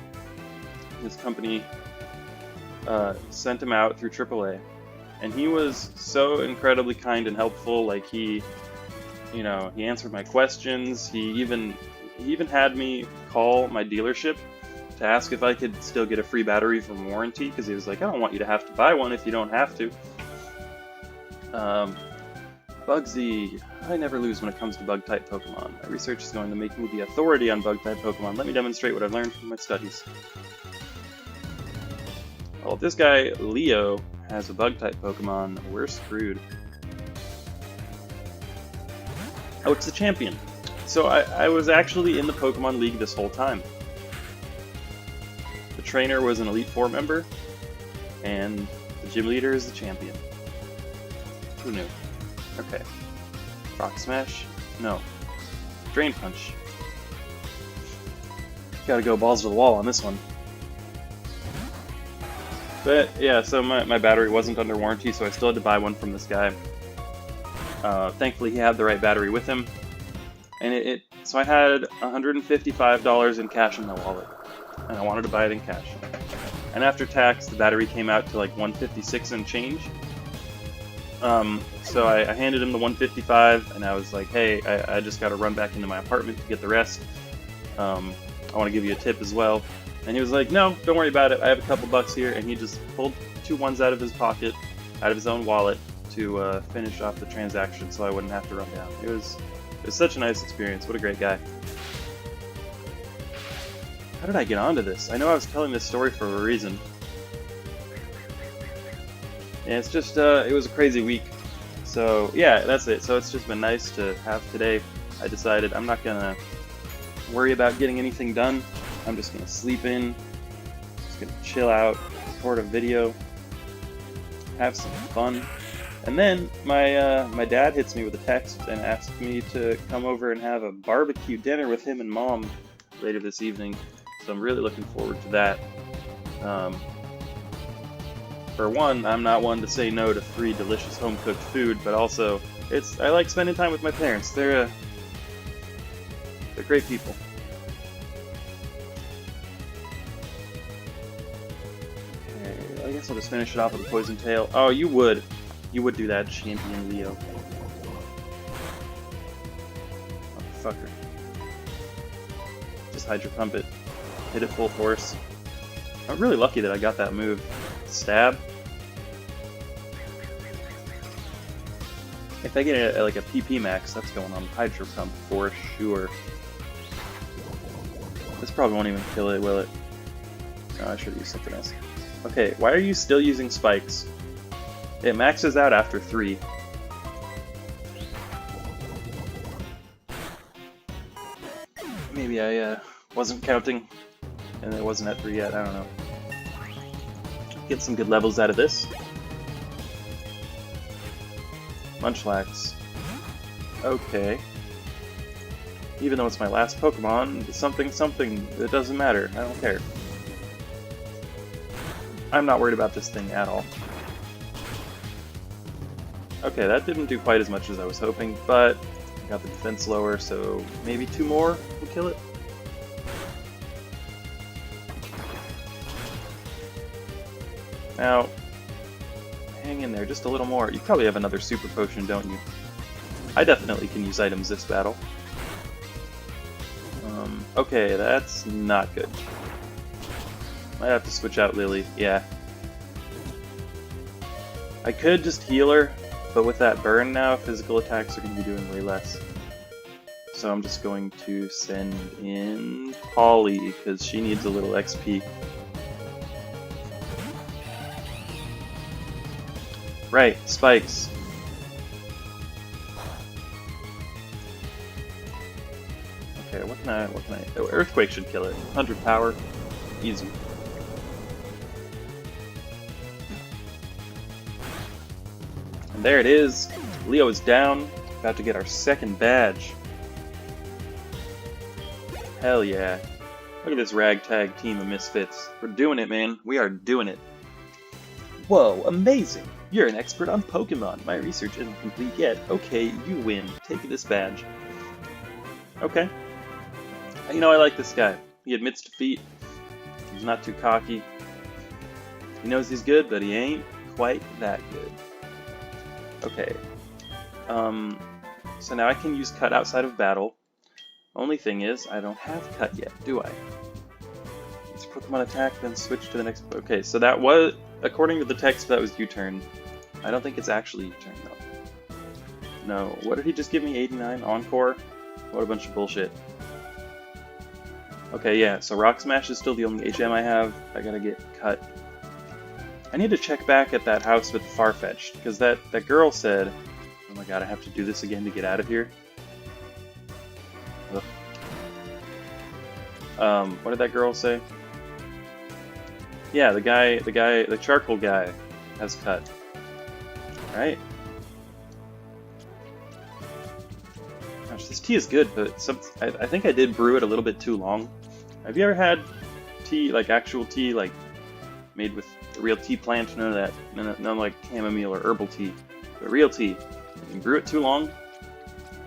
his company, sent him out through AAA, and he was so incredibly kind and helpful. Like, he answered my questions. He even had me call my dealership to ask if I could still get a free battery from warranty, because he was like, I don't want you to have to buy one if you don't have to. Bugsy, I never lose when it comes to bug-type Pokemon. My research is going to make me the authority on bug-type Pokemon. Let me demonstrate what I've learned from my studies. Well, if this guy, Leo, has a bug-type Pokemon, we're screwed. Oh, it's the champion. So I was actually in the Pokemon League this whole time. The trainer was an Elite Four member, and the gym leader is the champion. Who knew? Okay. Rock Smash? No. Drain Punch. Gotta go balls to the wall on this one. But yeah, so my battery wasn't under warranty, so I still had to buy one from this guy. Thankfully, he had the right battery with him, and so I had $155 in cash in my wallet, and I wanted to buy it in cash. And after tax, the battery came out to like $156 and change. So I handed him the $155, and I was like, hey, I just got to run back into my apartment to get the rest. I want to give you a tip as well. And he was like, no, don't worry about it. I have a couple bucks here, and he just pulled 2 ones out of his pocket, out of his own wallet, to finish off the transaction, so I wouldn't have to run down. It was such a nice experience. What a great guy. How did I get onto this? I know I was telling this story for a reason. And it's just, it was a crazy week. So, yeah, that's it. So it's just been nice to have today. I decided I'm not gonna worry about getting anything done. I'm just gonna sleep in, just gonna chill out, record a video, have some fun. And then my dad hits me with a text and asks me to come over and have a barbecue dinner with him and Mom later this evening. So I'm really looking forward to that. For one, I'm not one to say no to free, delicious home-cooked food, but also I like spending time with my parents. They're great people. Okay, I guess I'll just finish it off with a Poison Tail. Oh, you would do that, champion Leo. Motherfucker. Just Hydro Pump it. Hit it full force. I'm really lucky that I got that move. Stab. If I get like a PP max, that's going on Hydro Pump for sure. This probably won't even kill it, will it? No, I should use something else. Okay, why are you still using spikes? It maxes out after 3. Maybe I wasn't counting, and it wasn't at 3 yet, I don't know. Get some good levels out of this. Munchlax. Okay. Even though it's my last Pokemon, something, it doesn't matter, I don't care. I'm not worried about this thing at all. Okay, that didn't do quite as much as I was hoping, but I got the defense lower, so maybe 2 more will kill it? Now, hang in there just a little more. You probably have another super potion, don't you? I definitely can use items this battle. Okay, that's not good. Might have to switch out Lily, yeah. I could just heal her, but with that burn now, physical attacks are going to be doing way less. So I'm just going to send in Polly, because she needs a little XP. Right, spikes. Okay, what can I, oh, Earthquake should kill it. 100 power, easy. And there it is. Leo is down, about to get our second badge. Hell yeah. Look at this ragtag team of misfits. We're doing it, man. We are doing it. Whoa, amazing! You're an expert on Pokemon. My research isn't complete yet. Okay, you win. Take this badge. Okay. You know, I like this guy. He admits defeat. He's not too cocky. He knows he's good, but he ain't quite that good. Okay. So now I can use Cut outside of battle. Only thing is, I don't have Cut yet, do I? Let's Pokemon attack, then switch to the next... Okay, so that was... According to the text, that was U-turn. I don't think it's actually U-turn, though. No. What did he just give me? 89? Encore? What a bunch of bullshit. Okay, yeah, so Rock Smash is still the only HM I have. I gotta get Cut. I need to check back at that house with Farfetch'd, because that girl said... Oh my god, I have to do this again to get out of here? Ugh. What did that girl say? Yeah, the charcoal guy has Cut. Right? Gosh, this tea is good, but I think I did brew it a little bit too long. Have you ever had tea, like actual tea, like made with a real tea plant? None of that. None like chamomile or herbal tea. But real tea. You brew it too long,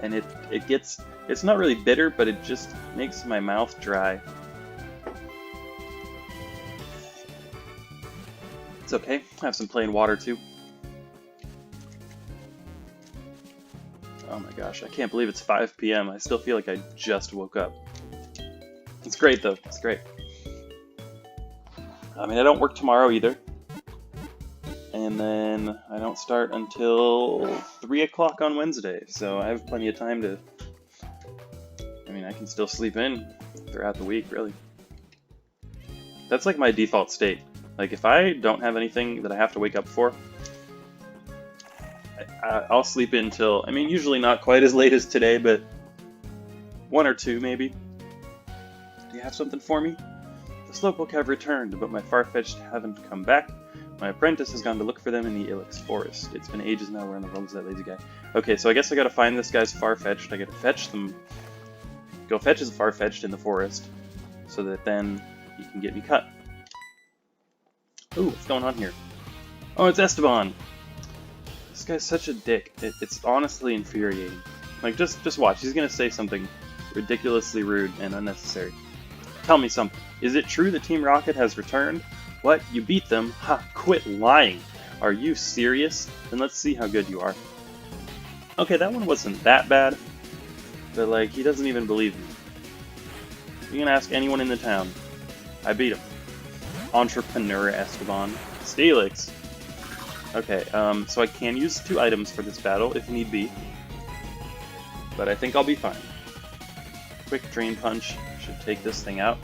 and it gets... It's not really bitter, but it just makes my mouth dry. It's okay. I have some plain water too. Oh my gosh, I can't believe it's 5 PM. I still feel like I just woke up. It's great though. It's great. I mean, I don't work tomorrow either. And then I don't start until 3 o'clock on Wednesday, so I have plenty of time to... I mean, I can still sleep in throughout the week, really. That's like my default state. Like, if I don't have anything that I have to wake up for, I'll sleep in till, I mean, usually not quite as late as today, but 1 or 2 maybe. Do you have something for me? The Slowpoke have returned, but my Farfetch'd haven't come back. My apprentice has gone to look for them in the Ilex Forest. It's been ages now. Where in the world is that lazy guy? Okay, so I guess I gotta find this guy's Farfetch'd. I gotta fetch them. Go fetch his Farfetch'd in the forest, so that then he can get me Cut. Ooh, what's going on here? Oh, it's Esteban! This guy's such a dick. It's honestly infuriating. Like, just watch. He's gonna say something ridiculously rude and unnecessary. Tell me something. Is it true that Team Rocket has returned? What? You beat them? Ha! Quit lying! Are you serious? Then let's see how good you are. Okay, that one wasn't that bad. But, like, he doesn't even believe me. You can ask anyone in the town. I beat him. Entrepreneur Esteban. Steelix. Okay, so I can use 2 items for this battle if need be. But I think I'll be fine. Quick Drain Punch should take this thing out.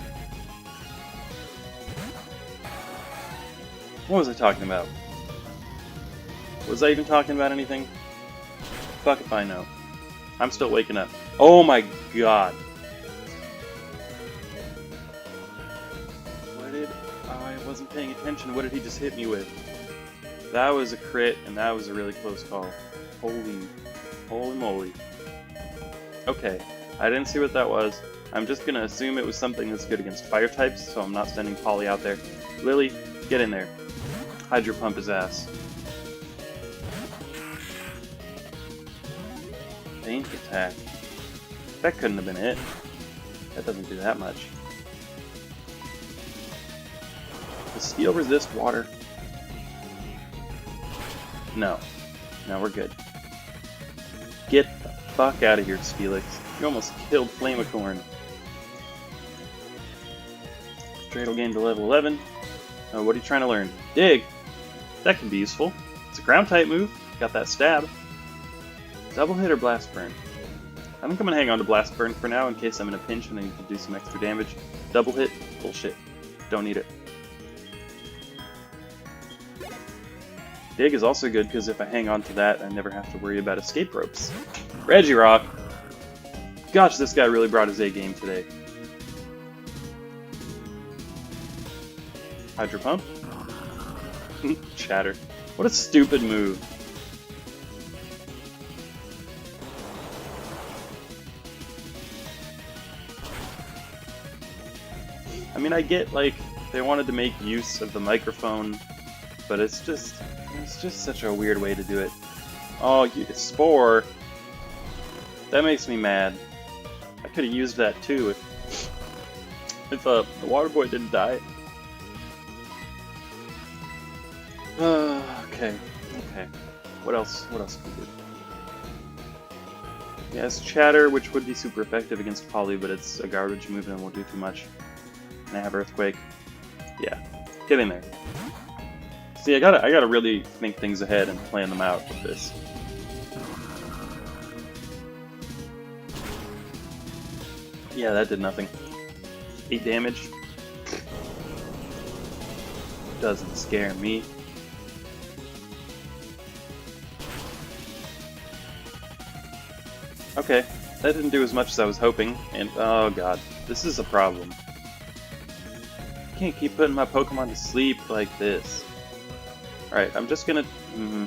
What was I talking about? Was I even talking about anything? Fuck if I know. I'm still waking up. Oh my god. What did... I wasn't paying attention. What did he just hit me with? That was a crit, and that was a really close call. Holy moly. Okay, I didn't see what that was. I'm just gonna assume it was something that's good against fire types, so I'm not sending Polly out there. Lily, get in there. Hydro Pump his ass. Feint attack. That couldn't have been it. That doesn't do that much. Does steel resist water? No. No, we're good. Get the fuck out of here, Steelix. You almost killed Flamicorn. Dreidel gained to level 11. Oh, what are you trying to learn? Dig! That can be useful. It's a ground type move. Got that stab. Double hit or blast burn? I think I'm gonna hang on to blast burn for now in case I'm in a pinch and I need to do some extra damage. Double hit? Bullshit. Don't need it. Dig is also good because if I hang on to that, I never have to worry about escape ropes. Regirock! Gosh, this guy really brought his A game today. Hydro Pump? Chatter. What a stupid move. I mean, I get, like, they wanted to make use of the microphone, but it's just such a weird way to do it. Oh, Spore! That makes me mad. I could have used that too if the water boy didn't die. Okay. What else can we do? Yes, Chatter, which would be super effective against Polly, but it's a garbage move and won't do too much. And I have Earthquake. Yeah, get in there. See, I gotta really think things ahead and plan them out with this. Yeah, that did nothing. 8 damage. Doesn't scare me. Okay, that didn't do as much as I was hoping, and oh god, this is a problem. I can't keep putting my Pokemon to sleep like this. Alright, I'm just gonna... I'm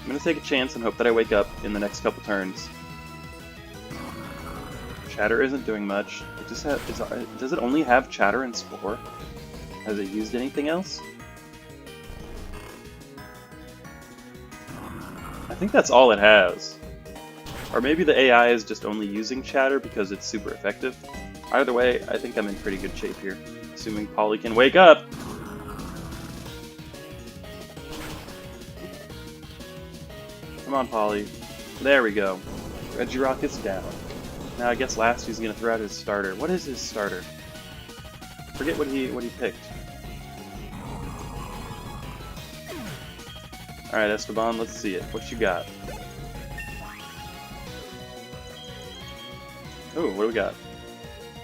gonna take a chance and hope that I wake up in the next couple turns. Chatter isn't doing much. It just does it only have Chatter and Spore? Has it used anything else? I think that's all it has. Or maybe the AI is just only using Chatter because it's super effective. Either way, I think I'm in pretty good shape here. Assuming Polly can wake up! Come on, Polly. There we go. Regirock is down. Now I guess last he's gonna throw out his starter. What is his starter? Forget what he picked. Alright, Esteban, let's see it. What you got? Ooh, what do we got?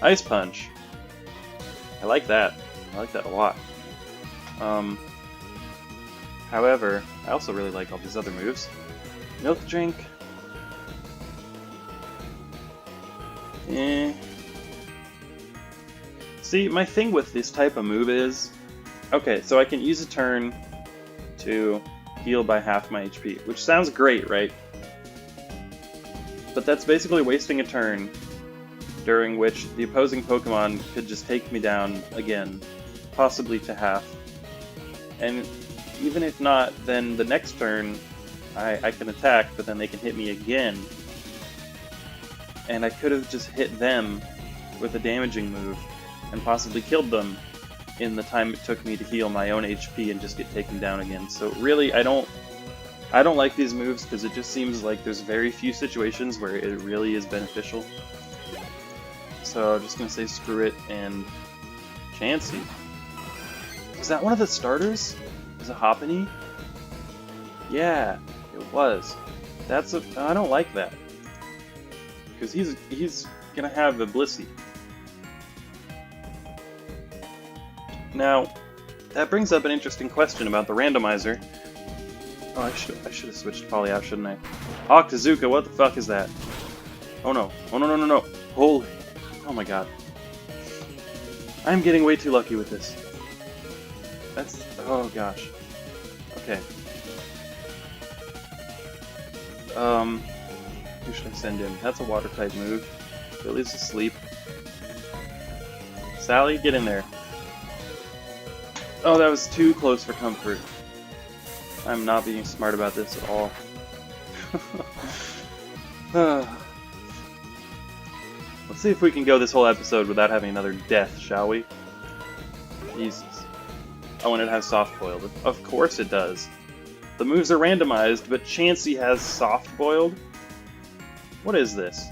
Ice Punch. I like that. I like that a lot. However, I also really like all these other moves. Milk Drink. See, my thing with this type of move is... Okay, so I can use a turn to heal by half my HP, which sounds great, right? But that's basically wasting a turn during which the opposing Pokemon could just take me down again, possibly to half. And even if not, then the next turn I can attack, but then they can hit me again. And I could have just hit them with a damaging move and possibly killed them in the time it took me to heal my own HP and just get taken down again. So really, I don't like these moves because it just seems like there's very few situations where it really is beneficial. So I'm just gonna say screw it and Chansey. Was that one of the starters? Was it Hoppany? Yeah, it was. I don't like that. Because he's gonna have a Blissey. Now, that brings up an interesting question about the randomizer. Oh, I should have switched Polly out, shouldn't I? Octazooka, what the fuck is that? Oh no. Oh no, no, no, no. Holy. Oh my god. I'm getting way too lucky with this. That's... oh gosh. Okay. Who should I send in? That's a water type move. Billy's asleep. Sally, get in there. Oh, that was too close for comfort. I'm not being smart about this at all. Let's see if we can go this whole episode without having another death, shall we? Jesus. Oh, and it has soft boiled. Of course it does. The moves are randomized, but Chansey has soft boiled? What is this?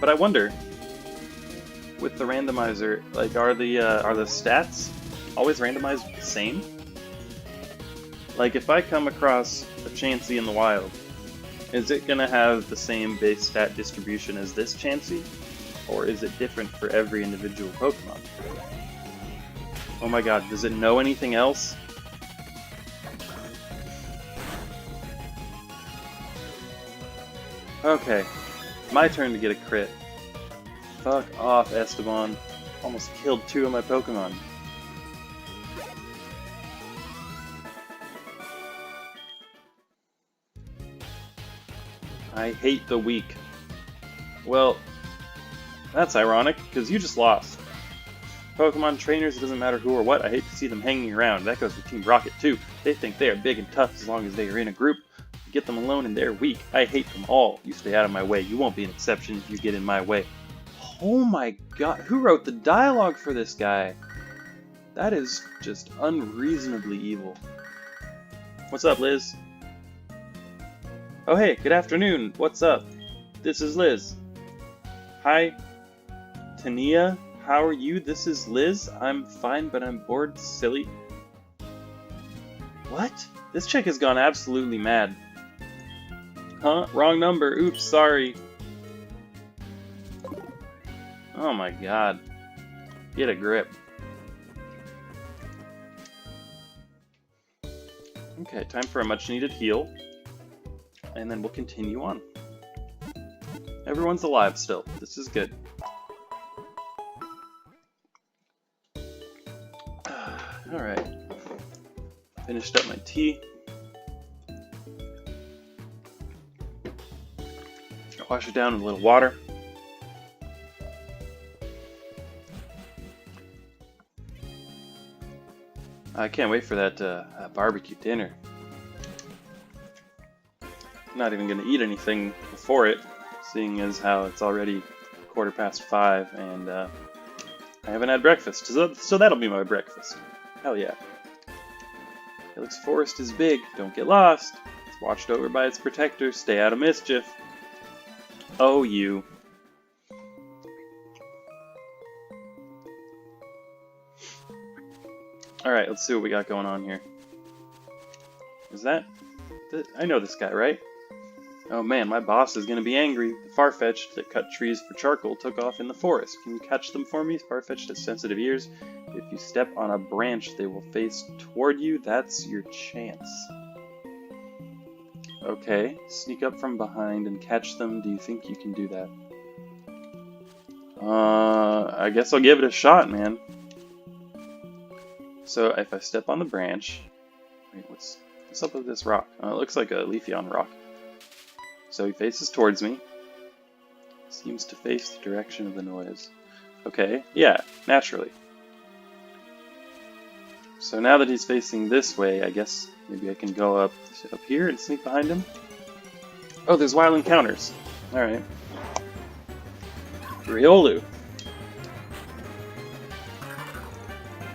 But I wonder, with the randomizer, like, are the stats always randomized the same? Like, if I come across a Chansey in the wild, is it gonna have the same base stat distribution as this Chansey? Or is it different for every individual Pokemon? Oh my god, does it know anything else? Okay, my turn to get a crit. Fuck off, Esteban. Almost killed 2 of my Pokemon. I hate the weak. Well, that's ironic, because you just lost. Pokemon trainers, it doesn't matter who or what, I hate to see them hanging around. That goes for Team Rocket too. They think they are big and tough as long as they are in a group. You get them alone and they're weak. I hate them all. You stay out of my way. You won't be an exception if you get in my way. Oh my god, who wrote the dialogue for this guy? That is just unreasonably evil. What's up, Liz? Oh hey, good afternoon. What's up? This is Liz. Hi, Tania. How are you? This is Liz. I'm fine, but I'm bored, silly. What? This chick has gone absolutely mad. Huh? Wrong number. Oops, sorry. Oh my god. Get a grip. Okay, time for a much needed heal. And then we'll continue on. Everyone's alive still. This is good. Alright. Finished up my tea. Wash it down in a little water. I can't wait for that barbecue dinner. I'm not even going to eat anything before it, seeing as how it's already 5:15 and I haven't had breakfast, so that'll be my breakfast. Hell yeah. Helix Forest is big, don't get lost. It's watched over by its protectors, stay out of mischief. Oh, you. Alright, let's see what we got going on here. Is that... I know this guy, right? Oh man, my boss is gonna be angry. The Farfetch'd that cut trees for charcoal took off in the forest. Can you catch them for me? Farfetch'd has sensitive ears. If you step on a branch, they will face toward you. That's your chance. Okay, sneak up from behind and catch them. Do you think you can do that? I guess I'll give it a shot, man. So if I step on the branch... Wait, what's up with this rock? It looks like a Leafeon rock. So he faces towards me. Seems to face the direction of the noise. Okay, yeah, naturally. So now that he's facing this way, I guess maybe I can go up here and sneak behind him. Oh, there's wild encounters. Alright. Riolu.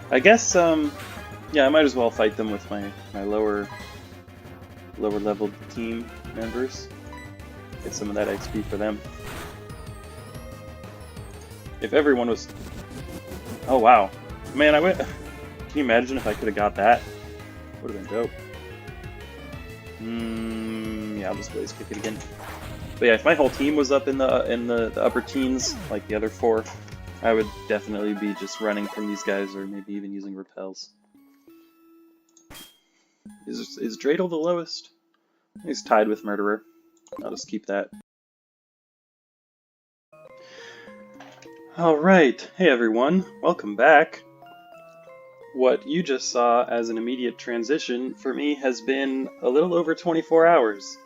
I guess, yeah, I might as well fight them with my lower level team members. Get some of that XP for them. If everyone was... Oh, wow. Man, I went... Can you imagine if I could have got that? Would have been dope. Yeah, I'll just blaze kick it again. But yeah, if my whole team was up in the upper teens, like the other 4, I would definitely be just running from these guys, or maybe even using repels. Is Dreidel the lowest? He's tied with Murderer. I'll just keep that. Alright, hey everyone, welcome back. What you just saw as an immediate transition for me has been a little over 24 hours.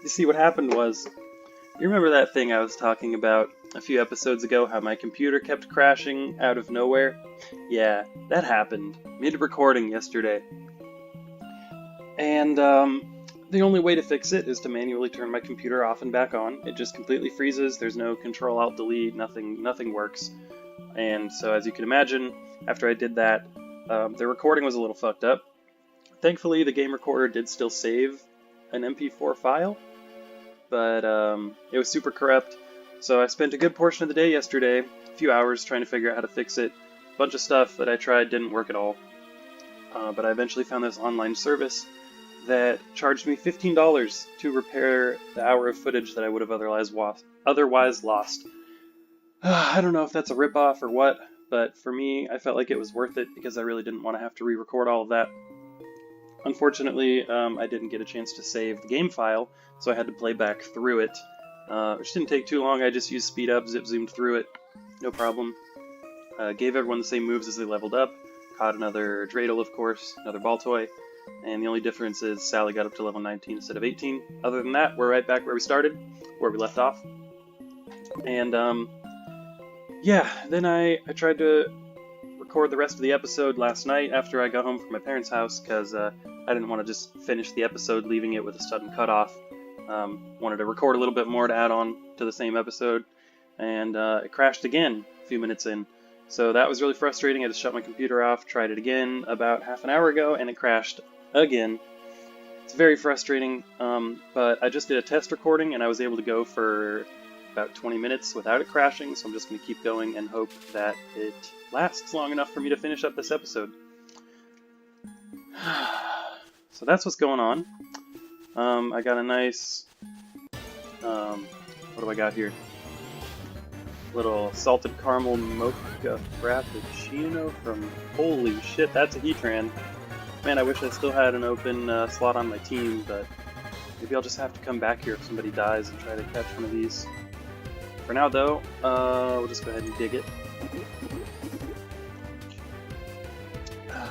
You see, what happened was, you remember that thing I was talking about a few episodes ago, how my computer kept crashing out of nowhere? Yeah, that happened mid-recording yesterday. And the only way to fix it is to manually turn my computer off and back on. It just completely freezes, there's no Control-Alt-Delete, nothing works. And so as you can imagine, after I did that, the recording was a little fucked up. Thankfully, the game recorder did still save an MP4 file, but it was super corrupt. So I spent a good portion of the day yesterday, a few hours trying to figure out how to fix it. A bunch of stuff that I tried didn't work at all. But I eventually found this online service that charged me $15 to repair the hour of footage that I would have otherwise lost. I don't know if that's a ripoff or what, but for me, I felt like it was worth it because I really didn't want to have to re-record all of that. Unfortunately, I didn't get a chance to save the game file, so I had to play back through it, which didn't take too long. I just used speed up, zip zoomed through it, no problem. Gave everyone the same moves as they leveled up, caught another Dreidel, of course, another Baltoy, and the only difference is Sally got up to level 19 instead of 18. Other than that, we're right back where we started, where we left off. And, yeah, then I tried to record the rest of the episode last night after I got home from my parents' house, because I didn't want to just finish the episode leaving it with a sudden cutoff. Wanted to record a little bit more to add on to the same episode, and it crashed again a few minutes in. So that was really frustrating. I just shut my computer off, tried it again about half an hour ago, and it crashed again. It's very frustrating, but I just did a test recording, and I was able to go for about 20 minutes without it crashing, so I'm just going to keep going and hope that it lasts long enough for me to finish up this episode. So that's what's going on. I got a nice, what do I got here? Little salted caramel mocha frappuccino from, holy shit, that's a Heatran. Man, I wish I still had an open slot on my team, but maybe I'll just have to come back here if somebody dies and try to catch one of these. For now, though, we'll just go ahead and dig it.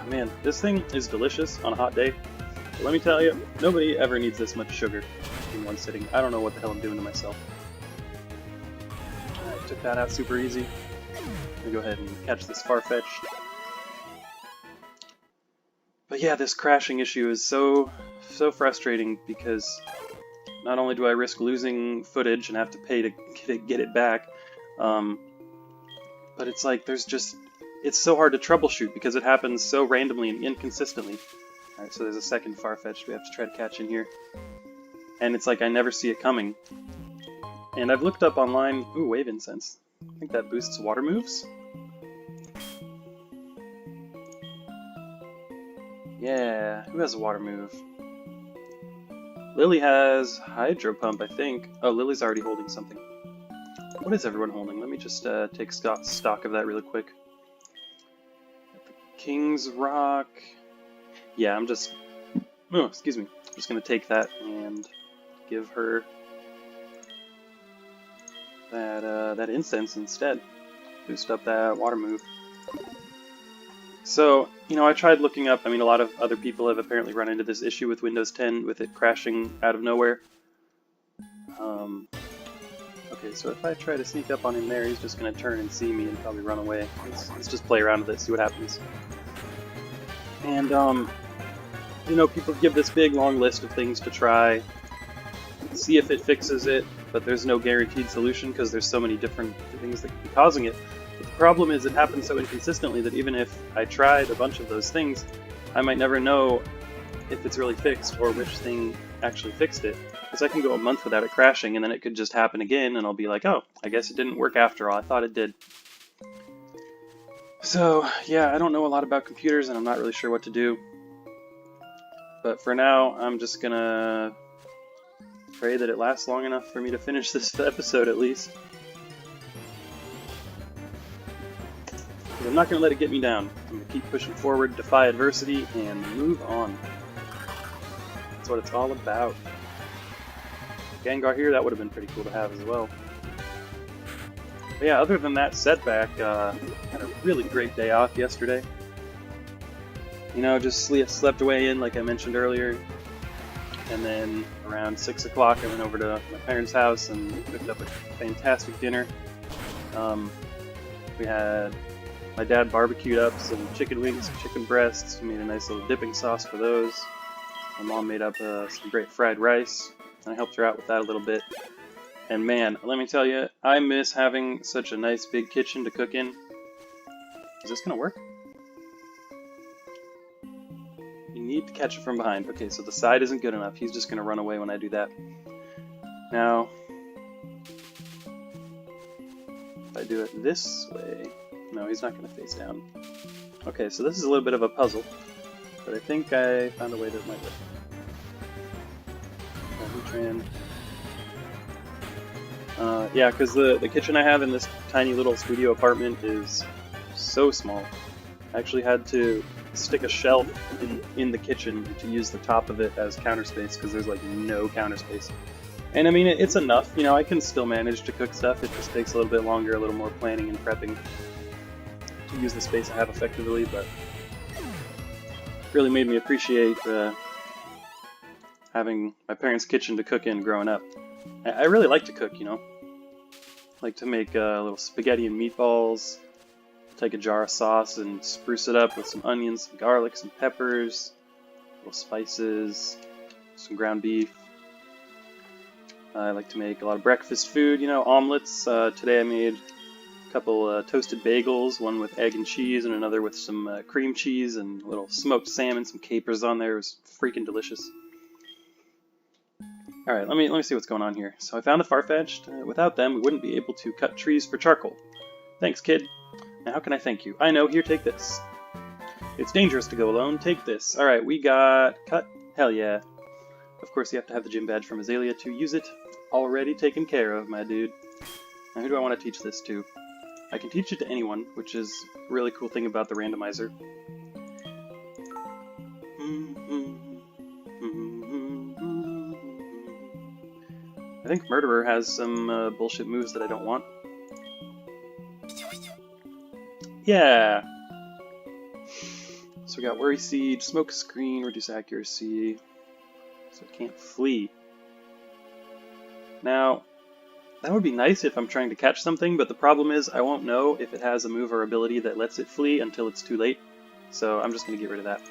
Man, this thing is delicious on a hot day. But let me tell you, nobody ever needs this much sugar in one sitting. I don't know what the hell I'm doing to myself. Alright, took that out super easy. Let me go ahead and catch this Farfetch'd. But yeah, this crashing issue is so frustrating because not only do I risk losing footage and have to pay to get it back, but it's like it's so hard to troubleshoot because it happens so randomly and inconsistently. Alright, so there's a second Farfetch'd we have to try to catch in here. And it's like I never see it coming. And I've looked up online, ooh, Wave Incense. I think that boosts water moves? Yeah, who has a water move? Lily has Hydro Pump, I think. Oh, Lily's already holding something. What is everyone holding? Let me just take stock of that really quick. King's Rock. Yeah, I'm just... Oh, excuse me. I'm just going to take that and give her that incense instead. Boost up that water move. So, you know, I tried looking up, I mean, a lot of other people have apparently run into this issue with Windows 10, with it crashing out of nowhere. Okay, so if I try to sneak up on him there, he's just going to turn and see me and probably run away. Let's just play around with it, see what happens. And, you know, people give this big, long list of things to try, see if it fixes it, but there's no guaranteed solution because there's so many different things that could be causing it. But the problem is it happens so inconsistently that even if I tried a bunch of those things, I might never know if it's really fixed or which thing actually fixed it. Because I can go a month without it crashing and then it could just happen again and I'll be like, oh, I guess it didn't work after all. I thought it did. So, yeah, I don't know a lot about computers and I'm not really sure what to do. But for now, I'm just gonna pray that it lasts long enough for me to finish this episode at least. But I'm not going to let it get me down. I'm going to keep pushing forward, defy adversity, and move on. That's what it's all about. Gengar here, that would have been pretty cool to have as well. But yeah, other than that setback, had a really great day off yesterday. You know, just slept away in like I mentioned earlier. And then around 6 o'clock I went over to my parents' house and cooked up a fantastic dinner. We had my dad barbecued up some chicken wings, some chicken breasts. We made a nice little dipping sauce for those. My mom made up some great fried rice. I helped her out with that a little bit. And man, let me tell you, I miss having such a nice big kitchen to cook in. Is this gonna work? You need to catch it from behind. Okay, so the side isn't good enough. He's just gonna run away when I do that. Now, if I do it this way, no, he's not gonna face down. Okay, so this is a little bit of a puzzle, but I think I found a way that it might work. Yeah, because the kitchen I have in this tiny little studio apartment is so small. I actually had to stick a shelf in the kitchen to use the top of it as counter space because there's like no counter space. And I mean, it's enough, you know, I can still manage to cook stuff. It just takes a little bit longer, a little more planning and prepping to use the space I have effectively, but really made me appreciate having my parents' kitchen to cook in growing up. I really like to cook, you know. Like to make little spaghetti and meatballs, take a jar of sauce and spruce it up with some onions, some garlic, some peppers, little spices, some ground beef. I like to make a lot of breakfast food, you know, omelets. Today I made a couple toasted bagels, one with egg and cheese and another with some cream cheese and a little smoked salmon, some capers on there. It was freaking delicious. Alright, let me see what's going on here. So I found a Farfetch'd. Without them, we wouldn't be able to cut trees for charcoal. Thanks, kid. Now, how can I thank you? I know, here, take this. It's dangerous to go alone. Take this. Alright, we got cut. Hell yeah. Of course, you have to have the gym badge from Azalea to use it. Already taken care of, my dude. Now, who do I want to teach this to? I can teach it to anyone, which is a really cool thing about the randomizer. I think Murderer has some bullshit moves that I don't want. Yeah! So we got Worry Siege, Smoke Screen, Reduce Accuracy, so it can't flee. Now, that would be nice if I'm trying to catch something, but the problem is I won't know if it has a move or ability that lets it flee until it's too late, so I'm just going to get rid of that.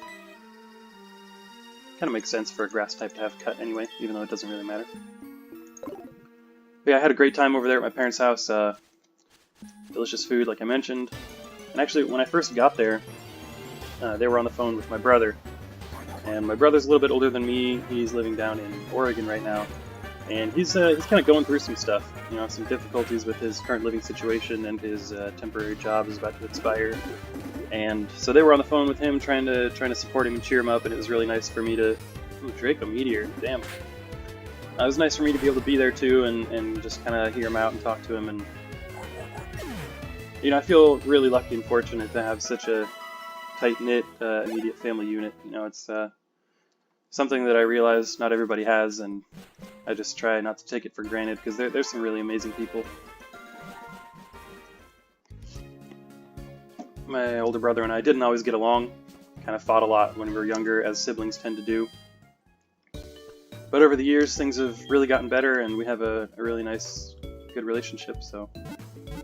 Kind of makes sense for a grass type to have cut anyway, even though it doesn't really matter. But yeah, I had a great time over there at my parents' house. Delicious food, like I mentioned. And actually, when I first got there, they were on the phone with my brother. And my brother's a little bit older than me. He's living down in Oregon right now. And he's kind of going through some stuff. You know, some difficulties with his current living situation, and his temporary job is about to expire. And so they were on the phone with him, trying to support him and cheer him up. And it was really nice for me to... Ooh, Draco Meteor, damn. It was nice for me to be able to be there too and just kind of hear him out and talk to him. And you know, I feel really lucky and fortunate to have such a tight-knit immediate family unit. You know, it's something that I realize not everybody has, and I just try not to take it for granted because there's some really amazing people. My older brother and I didn't always get along, kind of fought a lot when we were younger, as siblings tend to do. But over the years, things have really gotten better, and we have a really nice, good relationship, so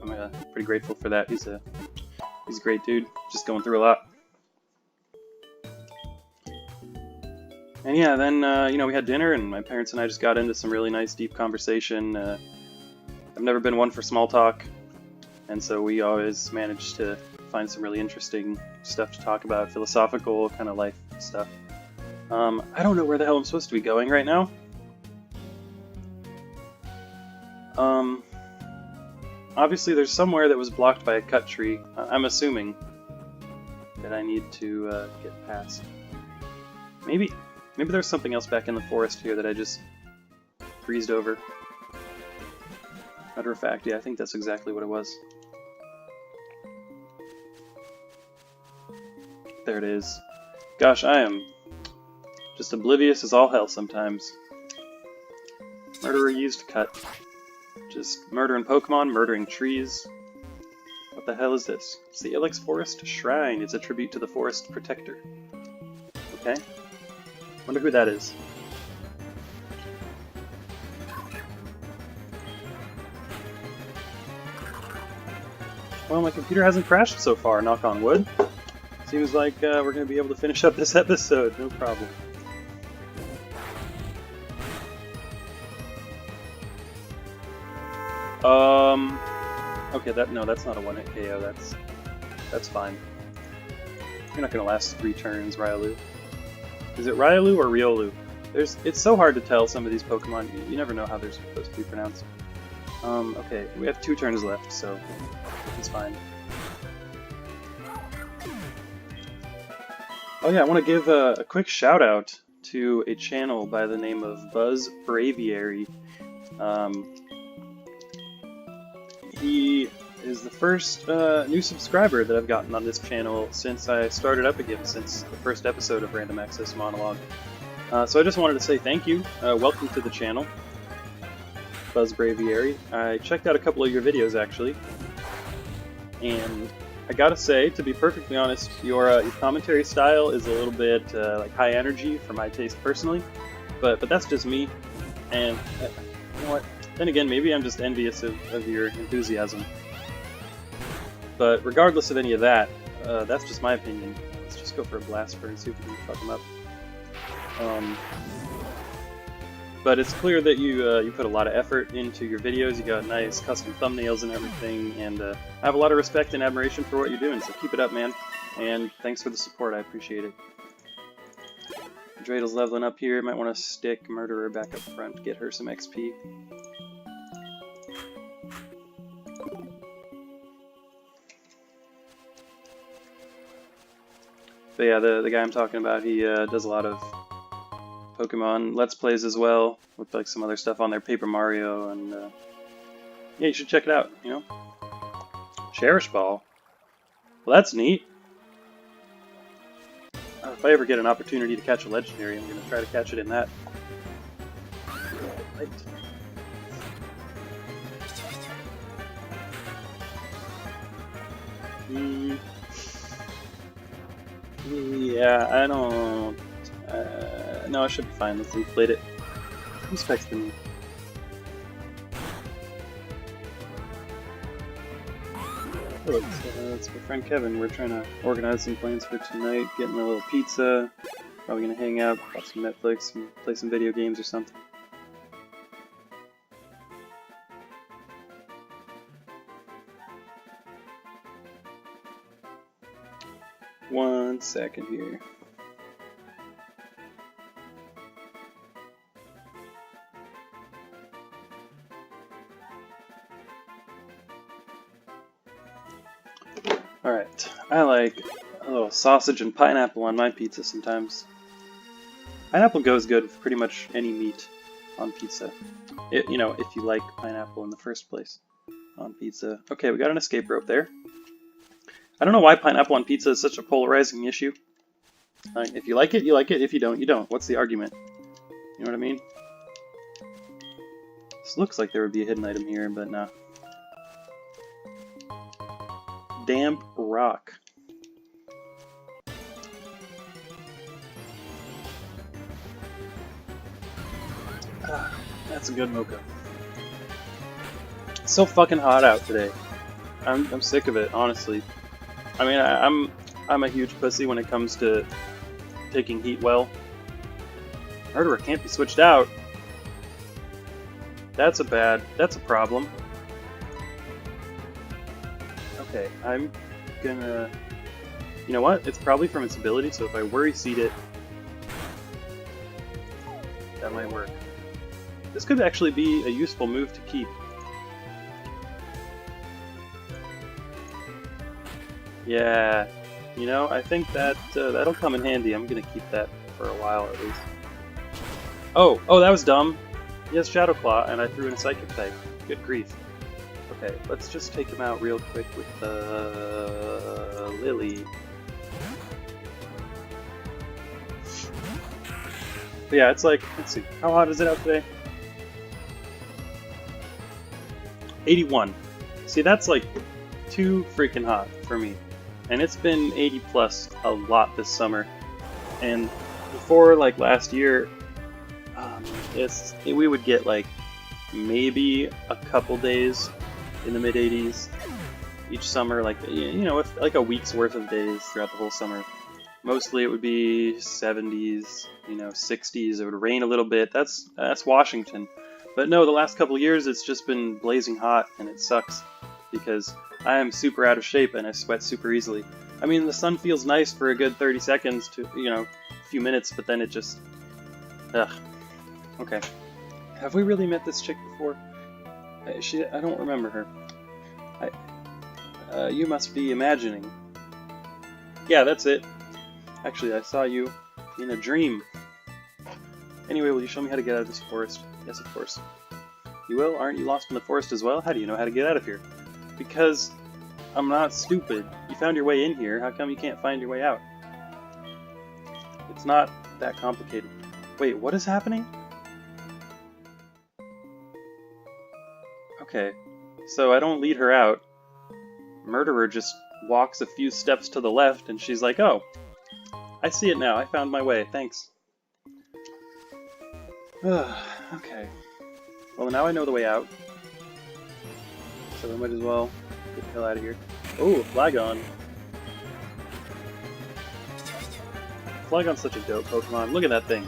I'm pretty grateful for that. He's a great dude, just going through a lot. And yeah, then, you know, we had dinner, and my parents and I just got into some really nice, deep conversation. I've never been one for small talk, and so we always managed to find some really interesting stuff to talk about, philosophical kind of life stuff. I don't know where the hell I'm supposed to be going right now. Obviously there's somewhere that was blocked by a cut tree. I'm assuming that I need to get past. Maybe there's something else back in the forest here that I just freezed over. Matter of fact, yeah, I think that's exactly what it was. There it is. Gosh, I am just oblivious as all hell sometimes. Murderer used cut. Just murdering Pokemon, murdering trees. What the hell is this? It's the Ilex Forest Shrine. It's a tribute to the Forest Protector. Okay. Wonder who that is. Well, my computer hasn't crashed so far, knock on wood. Seems like we're going to be able to finish up this episode, no problem. Okay, that's not a one-hit KO, that's fine. You're not going to last 3 turns, Riolu. Is it Riolu or Riolu? It's so hard to tell some of these Pokemon, you never know how they're supposed to be pronounced. Okay, we have 2 turns left, so it's fine. Oh yeah, I want to give a quick shout out to a channel by the name of Buzz Braviary. He is the first new subscriber that I've gotten on this channel since I started up again, since the first episode of Random Access Monologue. So I just wanted to say thank you. Welcome to the channel, Buzz Braviary. I checked out a couple of your videos actually, and I gotta say, to be perfectly honest, your commentary style is a little bit like high energy for my taste personally, but that's just me. And you know what? Then again, maybe I'm just envious of your enthusiasm. But regardless of any of that, that's just my opinion. Let's just go for a Blast Burn and see if we can fuck him up. But it's clear that you put a lot of effort into your videos. You got nice custom thumbnails and everything, and I have a lot of respect and admiration for what you're doing, so keep it up, man. And thanks for the support, I appreciate it. Dreidel's leveling up here. Might want to stick Murderer back up front, get her some XP. But yeah, the guy I'm talking about, he does a lot of Pokemon Let's Plays as well, with like some other stuff on there, Paper Mario, and yeah, you should check it out, you know? Cherish Ball? Well, that's neat. If I ever get an opportunity to catch a Legendary, I'm going to try to catch it in that. Right. Yeah, I don't... no, I should be fine. Let's inflate it. Who's texting me? Oh, it's my friend Kevin. We're trying to organize some plans for tonight. Getting a little pizza. Probably gonna hang out, watch some Netflix, and play some video games or something. One second here. Alright, I like a little sausage and pineapple on my pizza sometimes. Pineapple goes good with pretty much any meat on pizza. You know, if you like pineapple in the first place on pizza. Okay, we got an escape rope there. I don't know why pineapple on pizza is such a polarizing issue. If you like it, you like it. If you don't, you don't. What's the argument? You know what I mean? This looks like there would be a hidden item here, but nah. Damp rock. Ah, that's a good mocha. It's so fucking hot out today. I'm sick of it, honestly. I mean, I'm a huge pussy when it comes to taking heat well. Murderer can't be switched out. That's a problem. Okay, I'm gonna... You know what? It's probably from its ability, so if I Worry Seed it, that might work. This could actually be a useful move to keep. Yeah, you know, I think that that'll come in handy. I'm gonna keep that for a while at least. Oh, that was dumb. He has Shadow Claw, and I threw in a Psychic type. Good grief. Okay, let's just take him out real quick with the Lily. But yeah, it's like, let's see, how hot is it out today? 81. See, that's like too freaking hot for me. And it's been 80 plus a lot this summer. And before, like last year, we would get like maybe a couple days in the mid 80s each summer, like, you know, with like a week's worth of days throughout the whole summer. Mostly it would be 70s, you know, 60s. It would rain a little bit. That's Washington. But no, the last couple of years it's just been blazing hot, and it sucks because I am super out of shape and I sweat super easily. I mean, the sun feels nice for a good 30 seconds to, you know, a few minutes, but then it just, ugh. Okay. Have we really met this chick before? I don't remember her. You must be imagining. Yeah, that's it. Actually, I saw you in a dream. Anyway, will you show me how to get out of this forest? Yes, of course. You will? Aren't you lost in the forest as well? How do you know how to get out of here? Because I'm not stupid. You found your way in here. How come you can't find your way out? It's not that complicated. Wait, what is happening? Okay, so I don't lead her out. Murderer just walks a few steps to the left, and she's like, oh, I see it now. I found my way. Thanks. Okay. Well, now I know the way out. So I might as well get the hell out of here. Oh, Flagon. Flagon's such a dope Pokemon. Look at that thing.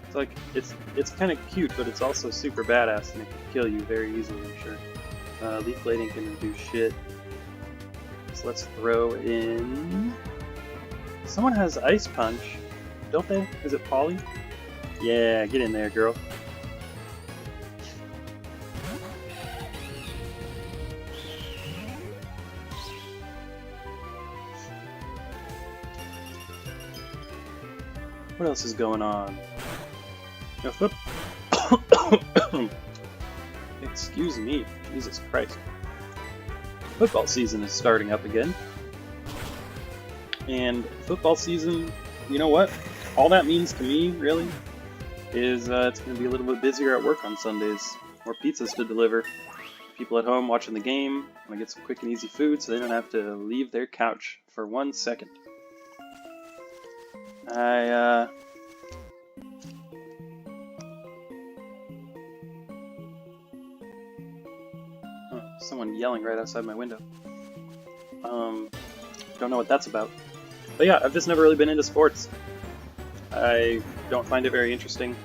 It's like, it's kind of cute, but it's also super badass, and it can kill you very easily, I'm sure. Leaf Blading can do shit. So let's throw in... Someone has Ice Punch, don't they? Is it Polly? Yeah, get in there, girl. What else is going on? No, Excuse me, Jesus Christ. Football season is starting up again. And football season, you know what? All that means to me, really, is it's going to be a little bit busier at work on Sundays. More pizzas to deliver. People at home watching the game want to get some quick and easy food so they don't have to leave their couch for 1 second. Someone yelling right outside my window. Don't know what that's about. But yeah, I've just never really been into sports. I don't find it very interesting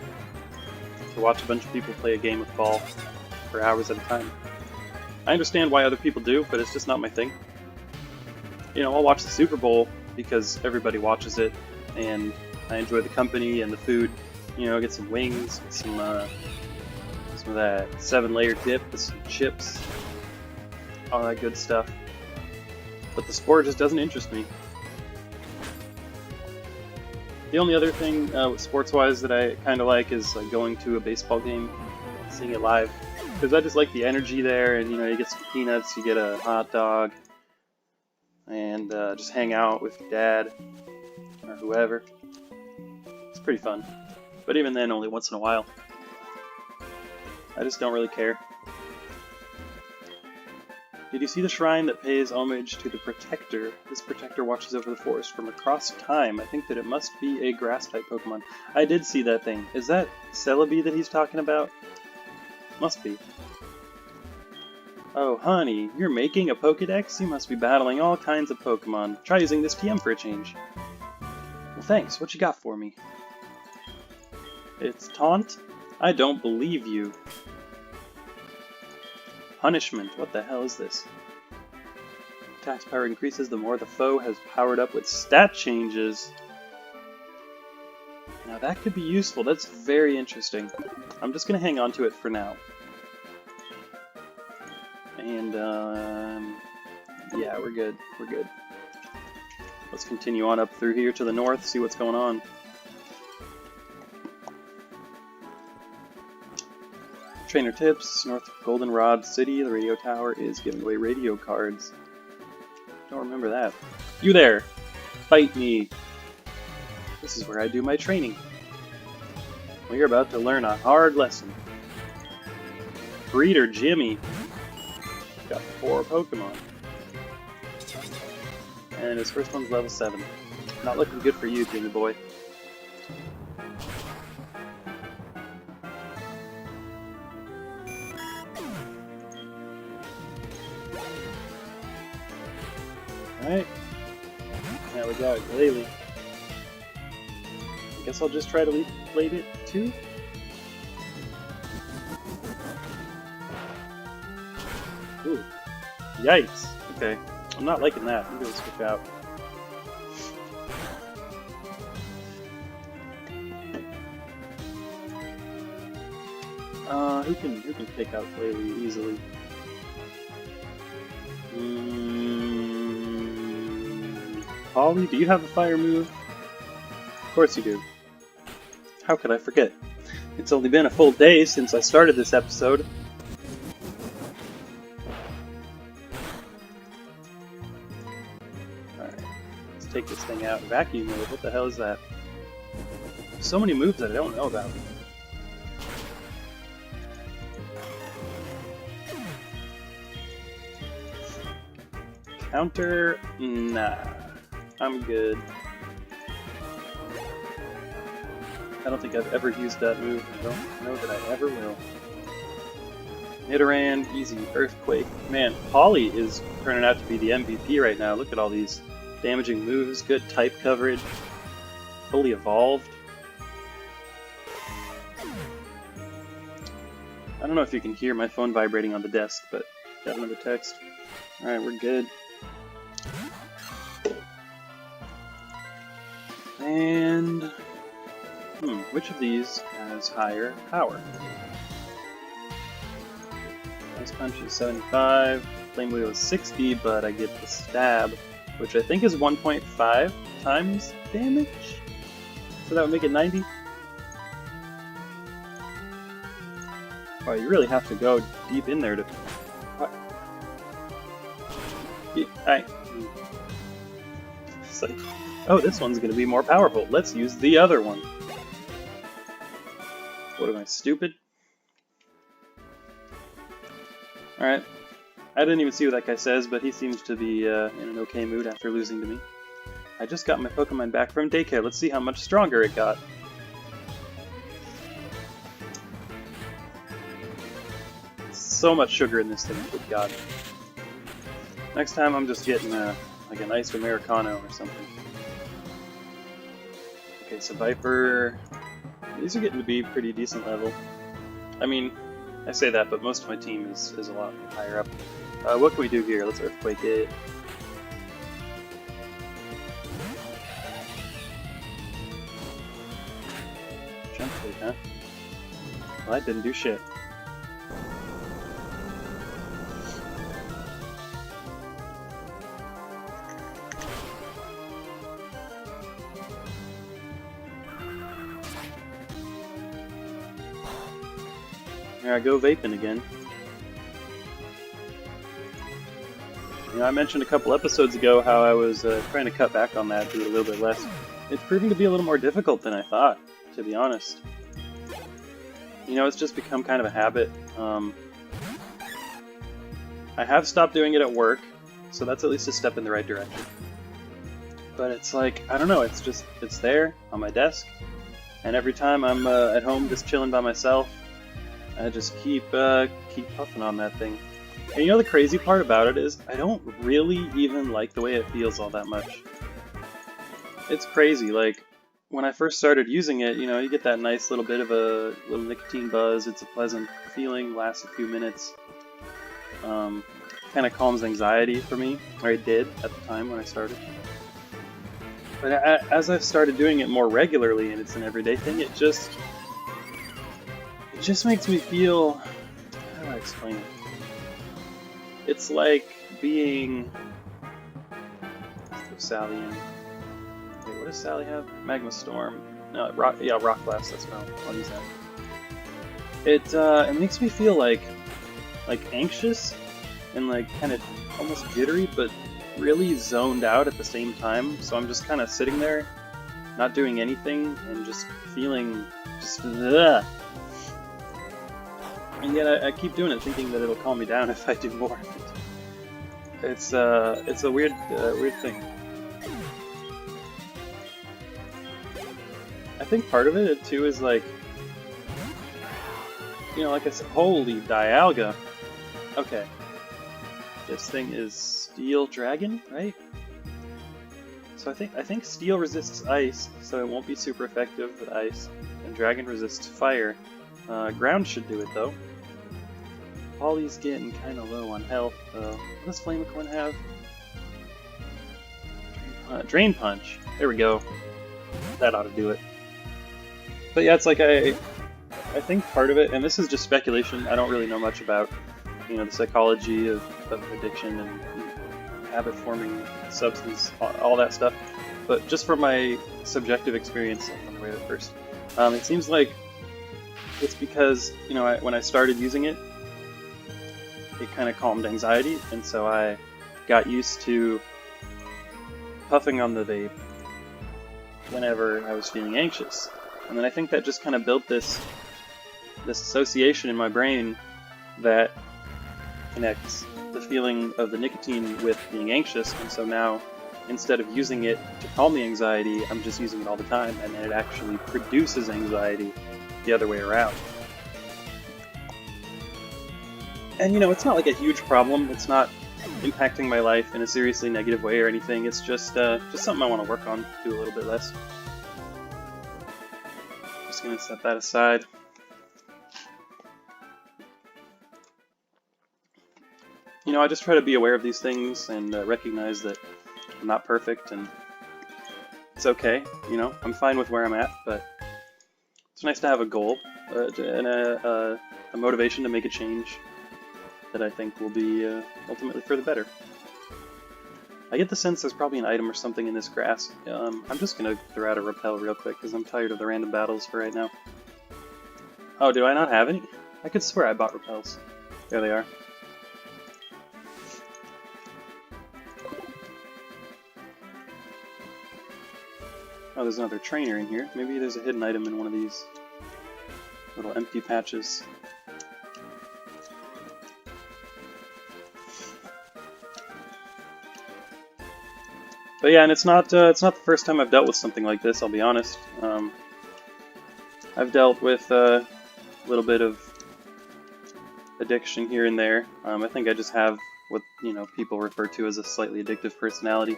to watch a bunch of people play a game with ball for hours at a time. I understand why other people do, but it's just not my thing. You know, I'll watch the Super Bowl because everybody watches it, and I enjoy the company and the food. You know, get some wings, get some of that 7-layer dip with some chips, all that good stuff. But the sport just doesn't interest me. The only other thing sports-wise that I kind of like is going to a baseball game, seeing it live, because I just like the energy there, and you know, you get some peanuts, you get a hot dog, and just hang out with your dad or whoever. It's pretty fun, but even then, only once in a while. I just don't really care. Did you see the shrine that pays homage to the Protector? This Protector watches over the forest from across time. I think that it must be a Grass-type Pokemon. I did see that thing. Is that Celebi that he's talking about? Must be. Oh, honey, you're making a Pokedex? You must be battling all kinds of Pokemon. Try using this TM for a change. Well, thanks. What you got for me? It's Taunt? I don't believe you. Punishment. What the hell is this? Attack's power increases the more the foe has powered up with stat changes. Now that could be useful. That's very interesting. I'm just going to hang on to it for now. And, yeah, we're good. We're good. Let's continue on up through here to the north, see what's going on. Trainer tips, north of Goldenrod City, the radio tower is giving away radio cards. Don't remember that. You there! Fight me! This is where I do my training. We're about to learn a hard lesson. Breeder Jimmy. Got 4 Pokemon. And his first one's level 7. Not looking good for you, Jimmy boy. Alright. Now we got Glalie. I guess I'll just try to lead it too. Ooh. Yikes. Okay. I'm not liking that. I'm gonna switch out. Who can take out Glalie easily? Polly, do you have a fire move? Of course you do. How could I forget? It's only been a full day since I started this episode. Alright, let's take this thing out. Vacuum mode, what the hell is that? So many moves that I don't know about. Counter? Nah. I'm good. I don't think I've ever used that move. I don't know that I ever will. Nidoran, easy. Earthquake. Man, Polly is turning out to be the MVP right now. Look at all these damaging moves, good type coverage, fully evolved. I don't know if you can hear my phone vibrating on the desk, but got another text. Alright, we're good. And which of these has higher power? Ice Punch is 75, Flame Wheel is 60, but I get the Stab, which I think is 1.5 times damage? So that would make it 90? Oh, you really have to go deep in there to... What? It's like... Oh, this one's going to be more powerful. Let's use the other one. What am I, stupid? Alright. I didn't even see what that guy says, but he seems to be in an okay mood after losing to me. I just got my Pokemon back from daycare. Let's see how much stronger it got. So much sugar in this thing, good god. Next time I'm just getting like an iced Americano or something. Okay, so Viper, these are getting to be pretty decent level. I mean, I say that, but most of my team is a lot higher up. What can we do here? Let's Earthquake it. Jump Quake, huh? Well, that didn't do shit. Here I go vaping again. You know, I mentioned a couple episodes ago how I was trying to cut back on that, do it a little bit less. It's proving to be a little more difficult than I thought, to be honest. You know, it's just become kind of a habit. I have stopped doing it at work, so that's at least a step in the right direction. But it's like, I don't know, it's there on my desk, and every time I'm at home just chilling by myself, I just keep puffing on that thing. And you know the crazy part about it is, I don't really even like the way it feels all that much. It's crazy, like, when I first started using it, you know, you get that nice little bit of a little nicotine buzz, it's a pleasant feeling, lasts a few minutes. Kind of calms anxiety for me, or it did at the time when I started. But as I've started doing it more regularly, and it's an everyday thing, it just makes me feel, how do I explain it? It's like being, let's throw Sally in. Wait, what does Sally have? Magma Storm. No, Rock Blast, that's what I'll use that. it makes me feel like anxious and like kind of almost jittery, but really zoned out at the same time. So I'm just kind of sitting there, not doing anything, and just feeling just ugh. And yet I keep doing it, thinking that it'll calm me down if I do more. It's a weird thing. I think part of it too is like, you know, like I said, holy dialga. Okay, this thing is Steel Dragon, right? So I think Steel resists ice, so it won't be super effective with ice, and Dragon resists fire. Ground should do it though. Polly's getting kind of low on health though. What does Flamecorn have? Drain Punch. There we go. That ought to do it. But yeah, it's like I think part of it, and this is just speculation. I don't really know much about, you know, the psychology of addiction and habit-forming substance, all that stuff. But just from my subjective experience, I'm gonna wait first. It seems like it's because, you know, when I started using it, it kind of calmed anxiety, and so I got used to puffing on the vape whenever I was feeling anxious. And then I think that just kind of built this association in my brain that connects the feeling of the nicotine with being anxious, and so now instead of using it to calm the anxiety, I'm just using it all the time, and then it actually produces anxiety the other way around. And you know, it's not like a huge problem, it's not impacting my life in a seriously negative way or anything, it's just something I want to work on, do a little bit less. Just gonna set that aside. You know, I just try to be aware of these things and recognize that I'm not perfect, and it's okay, you know, I'm fine with where I'm at, but it's nice to have a goal and a motivation to make a change that I think will be ultimately for the better. I get the sense there's probably an item or something in this grass. I'm just gonna throw out a repel real quick because I'm tired of the random battles for right now. Oh, do I not have any? I could swear I bought repels. There they are. Oh, there's another trainer in here. Maybe there's a hidden item in one of these little empty patches. But yeah, and it's not the first time I've dealt with something like this, I'll be honest. I've dealt with a little bit of addiction here and there. I think I just have what, you know, people refer to as a slightly addictive personality.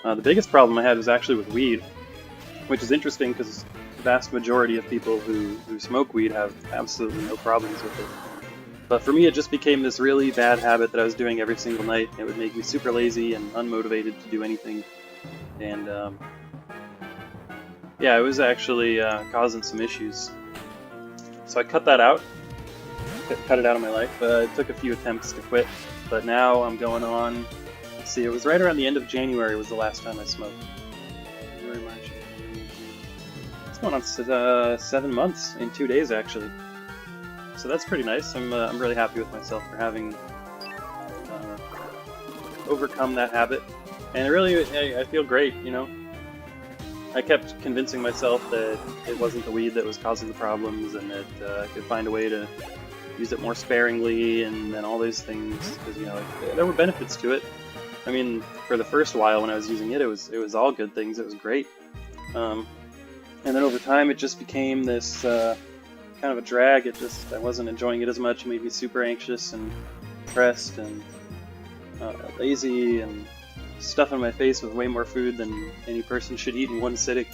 The biggest problem I had was actually with weed, which is interesting because the vast majority of people who smoke weed have absolutely no problems with it. But for me, it just became this really bad habit that I was doing every single night. It would make me super lazy and unmotivated to do anything. And yeah, it was actually causing some issues. So I cut that out, cut it out of my life. It took a few attempts to quit, but now I'm going on, let's see, it was right around the end of January was the last time I smoked. February, March, it's going on 7 months in 2 days actually. So that's pretty nice. I'm really happy with myself for having overcome that habit. And I feel great, you know. I kept convincing myself that it wasn't the weed that was causing the problems, and that I could find a way to use it more sparingly, and all these things. Because, you know, there were benefits to it. I mean, for the first while when I was using it, it was all good things. It was great. And then over time, it just became this kind of a drag. I wasn't enjoying it as much. It made me super anxious and depressed and lazy and stuffing my face with way more food than any person should eat in one sitting.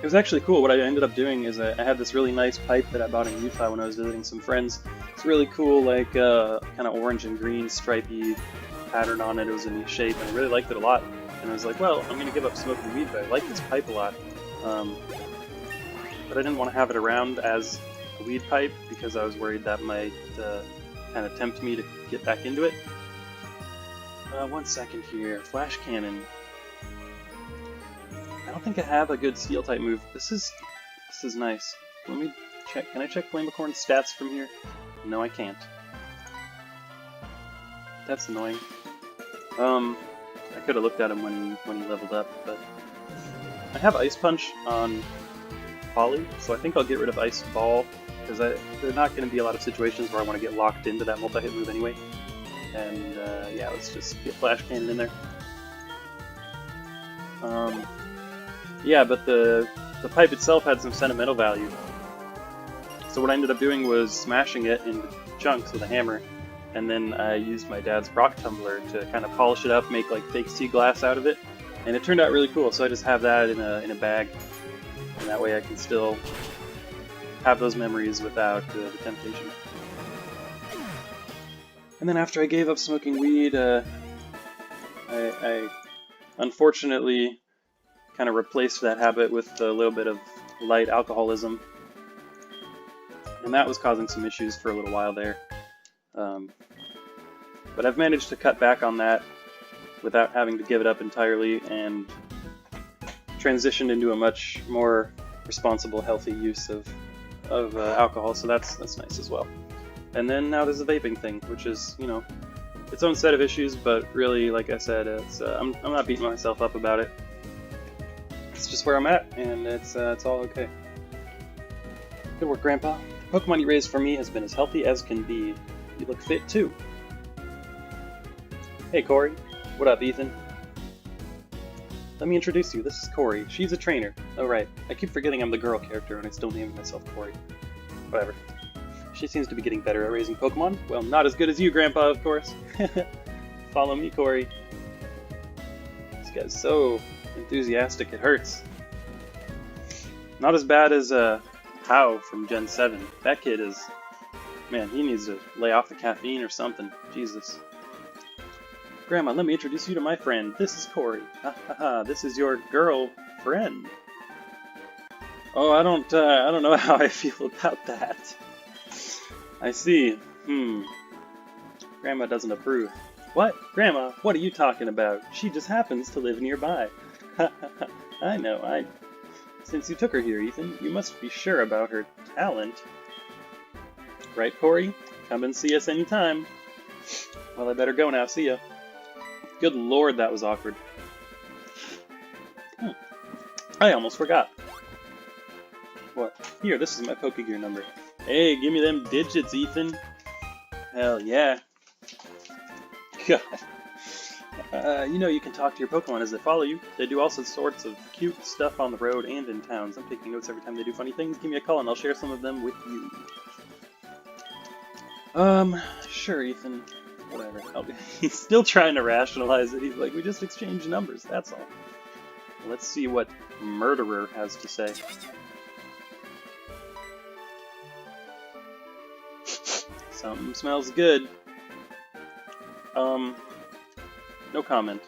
It was actually cool. What I ended up doing is I had this really nice pipe that I bought in Utah when I was visiting some friends. It's really cool, like kind of orange and green stripy pattern on it. It was a neat shape, and I really liked it a lot. And I was like, well, I'm going to give up smoking weed, but I like this pipe a lot. But I didn't want to have it around as a weed pipe because I was worried that might kind of tempt me to get back into it. 1 second here. Flash Cannon. I don't think I have a good steel type move. This is nice. let me check. Can I check Flameacorn's stats from here? No, I can't. That's annoying. I could have looked at him when he leveled up, but I have Ice Punch on Polly, so I think I'll get rid of Ice Ball, because there are not going to be a lot of situations where I want to get locked into that multi-hit move anyway. And yeah, let's just get Flash Cannon in there. Yeah, but the pipe itself had some sentimental value. So what I ended up doing was smashing it into chunks with a hammer, and then I used my dad's rock tumbler to kind of polish it up, make like fake sea glass out of it, and it turned out really cool. So I just have that in a bag, and that way I can still have those memories without the temptation. And then after I gave up smoking weed, I unfortunately kind of replaced that habit with a little bit of light alcoholism, and that was causing some issues for a little while there. But I've managed to cut back on that without having to give it up entirely, and transitioned into a much more responsible, healthy use of alcohol, so that's nice as well. And then now there's a vaping thing, which is, you know, its own set of issues, but really, like I said, it's I'm not beating myself up about it. It's just where I'm at, and it's all okay. Good work, Grandpa. The Pokemon you raised for me has been as healthy as can be. You look fit too. Hey, Corey. What up, Ethan? Let me introduce you. This is Corey. She's a trainer. Oh, right. I keep forgetting I'm the girl character, and I still name myself Corey. Whatever. She seems to be getting better at raising Pokemon. Well, not as good as you, Grandpa, of course. Follow me, Corey. This guy's so enthusiastic, it hurts. Not as bad as How from Gen 7. That kid is... Man, he needs to lay off the caffeine or something. Jesus. Grandma, let me introduce you to my friend. This is Corey. Ha ha ha, this is your girlfriend. Oh, I don't know how I feel about that. I see. Grandma doesn't approve. What? Grandma, what are you talking about? She just happens to live nearby. Ha ha ha, I know. Since you took her here, Ethan, you must be sure about her talent. Right, Corey? Come and see us anytime. Well, I better go now. See ya. Good lord, that was awkward. I almost forgot. What? Here, this is my Pokegear number. Hey, give me them digits, Ethan. Hell yeah. God. You know you can talk to your Pokemon as they follow you. They do all sorts of cute stuff on the road and in towns. I'm taking notes every time they do funny things. Give me a call and I'll share some of them with you. Sure, Ethan. Whatever. He's still trying to rationalize it. He's like, we just exchanged numbers, that's all. Let's see what Murderer has to say. Something smells good. No comment.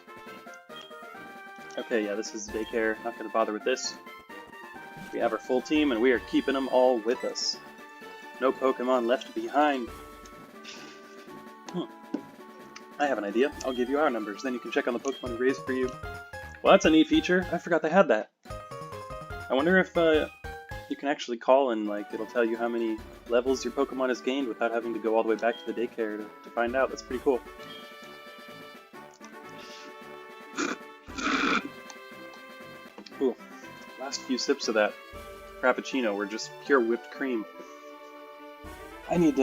Okay, yeah, this is daycare. Not gonna bother with this. We have our full team, and we are keeping them all with us. No Pokemon left behind. I have an idea. I'll give you our numbers, then you can check on the Pokemon we raised for you. Well, that's a neat feature. I forgot they had that. I wonder if you can actually call and like it'll tell you how many levels your Pokemon has gained without having to go all the way back to the daycare to find out. That's pretty cool. Ooh, last few sips of that Frappuccino were just pure whipped cream. I need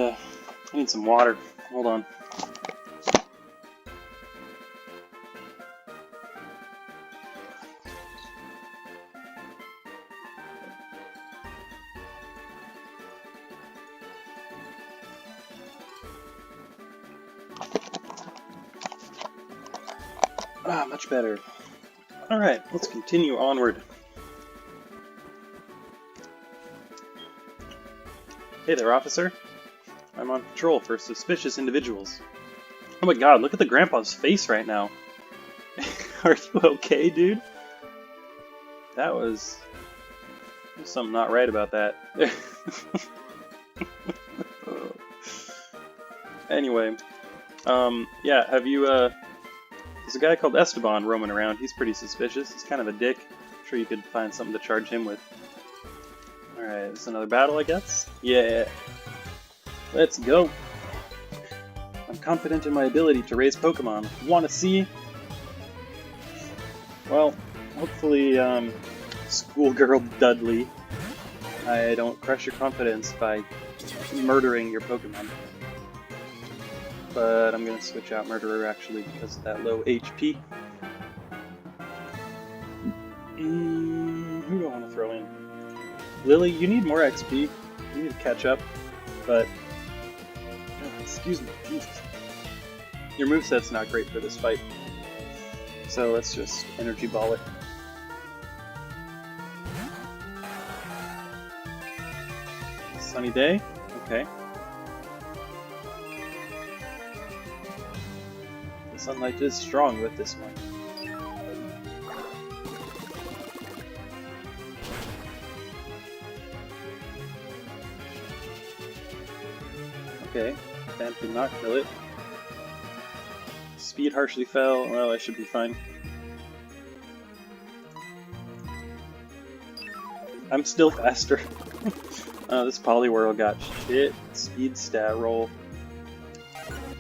some water. Hold on. Ah, much better. Alright, let's continue onward. Hey there, officer. I'm on patrol for suspicious individuals. Oh my god, look at the grandpa's face right now. Are you okay, dude? There's something not right about that. Anyway, yeah, have you, there's a guy called Esteban roaming around. He's pretty suspicious. He's kind of a dick. I'm sure you could find something to charge him with. Alright, it's another battle, I guess? Yeah. Let's go. I'm confident in my ability to raise Pokemon. Want to see? Well, hopefully, Schoolgirl Dudley, I don't crush your confidence by murdering your Pokemon. But I'm gonna switch out Murderer actually because of that low HP. Who do I want to throw in? Lily, you need more XP. You need to catch up, but... Oh, excuse me, Jesus. Your moveset's not great for this fight. So let's just Energy Ball it. Sunny day? Okay. The sunlight is strong with this one. Okay, that did not kill it. Speed harshly fell. Well, I should be fine. I'm still faster. This Poliwhirl got shit. Speed stat roll.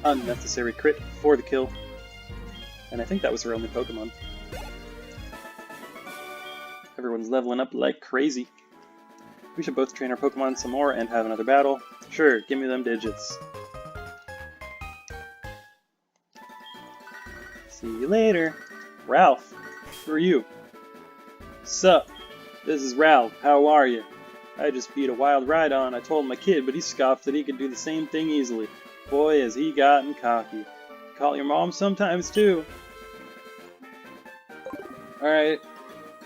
Unnecessary crit for the kill. And I think that was her only Pokemon. Everyone's leveling up like crazy. We should both train our Pokemon some more and have another battle. Sure, give me them digits. See you later. Ralph, who are you? Sup, this is Ralph, how are you? I just beat a wild Rhydon. I told my kid, but he scoffed that he could do the same thing easily. Boy, has he gotten cocky. Call your mom sometimes too. Alright,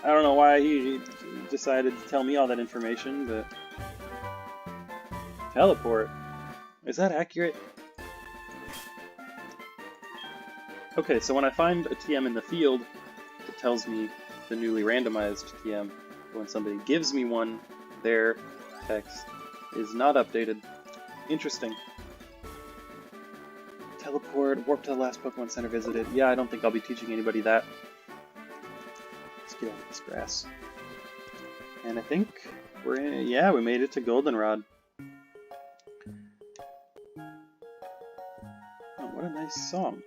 I don't know why he decided to tell me all that information, but... Teleport? Is that accurate? Okay, so when I find a TM in the field, it tells me the newly randomized TM. But when somebody gives me one, their text is not updated. Interesting. Teleport, warp to the last Pokemon Center visited. Yeah, I don't think I'll be teaching anybody that. Let's get on this grass. And I think we're in, yeah, we made it to Goldenrod. Oh, what a nice song.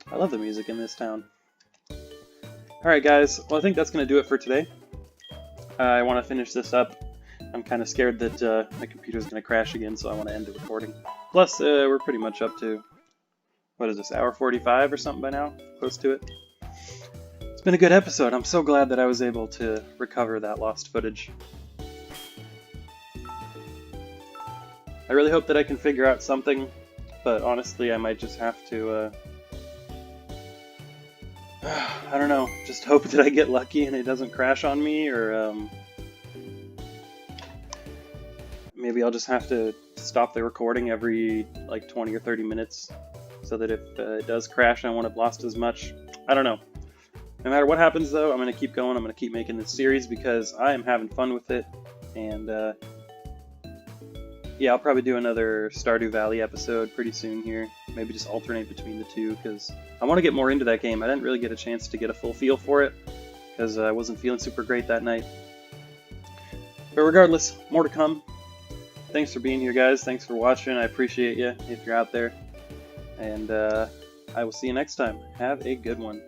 I love the music in this town. Alright guys, well I think that's going to do it for today. I want to finish this up. I'm kind of scared that my computer's going to crash again, so I want to end the recording. Plus, we're pretty much up to, what is this, hour 45 or something by now? Close to it. It's been a good episode. I'm so glad that I was able to recover that lost footage. I really hope that I can figure out something, but honestly I might just have to, I don't know, just hope that I get lucky and it doesn't crash on me, or maybe I'll just have to stop the recording every like 20 or 30 minutes so that if it does crash I won't have lost as much. I don't know. No matter what happens though, I'm going to keep going, I'm going to keep making this series because I am having fun with it, and yeah, I'll probably do another Stardew Valley episode pretty soon here. Maybe just alternate between the two, because I want to get more into that game. I didn't really get a chance to get a full feel for it, because I wasn't feeling super great that night. But regardless, more to come. Thanks for being here, guys. Thanks for watching. I appreciate you if you're out there. And I will see you next time. Have a good one.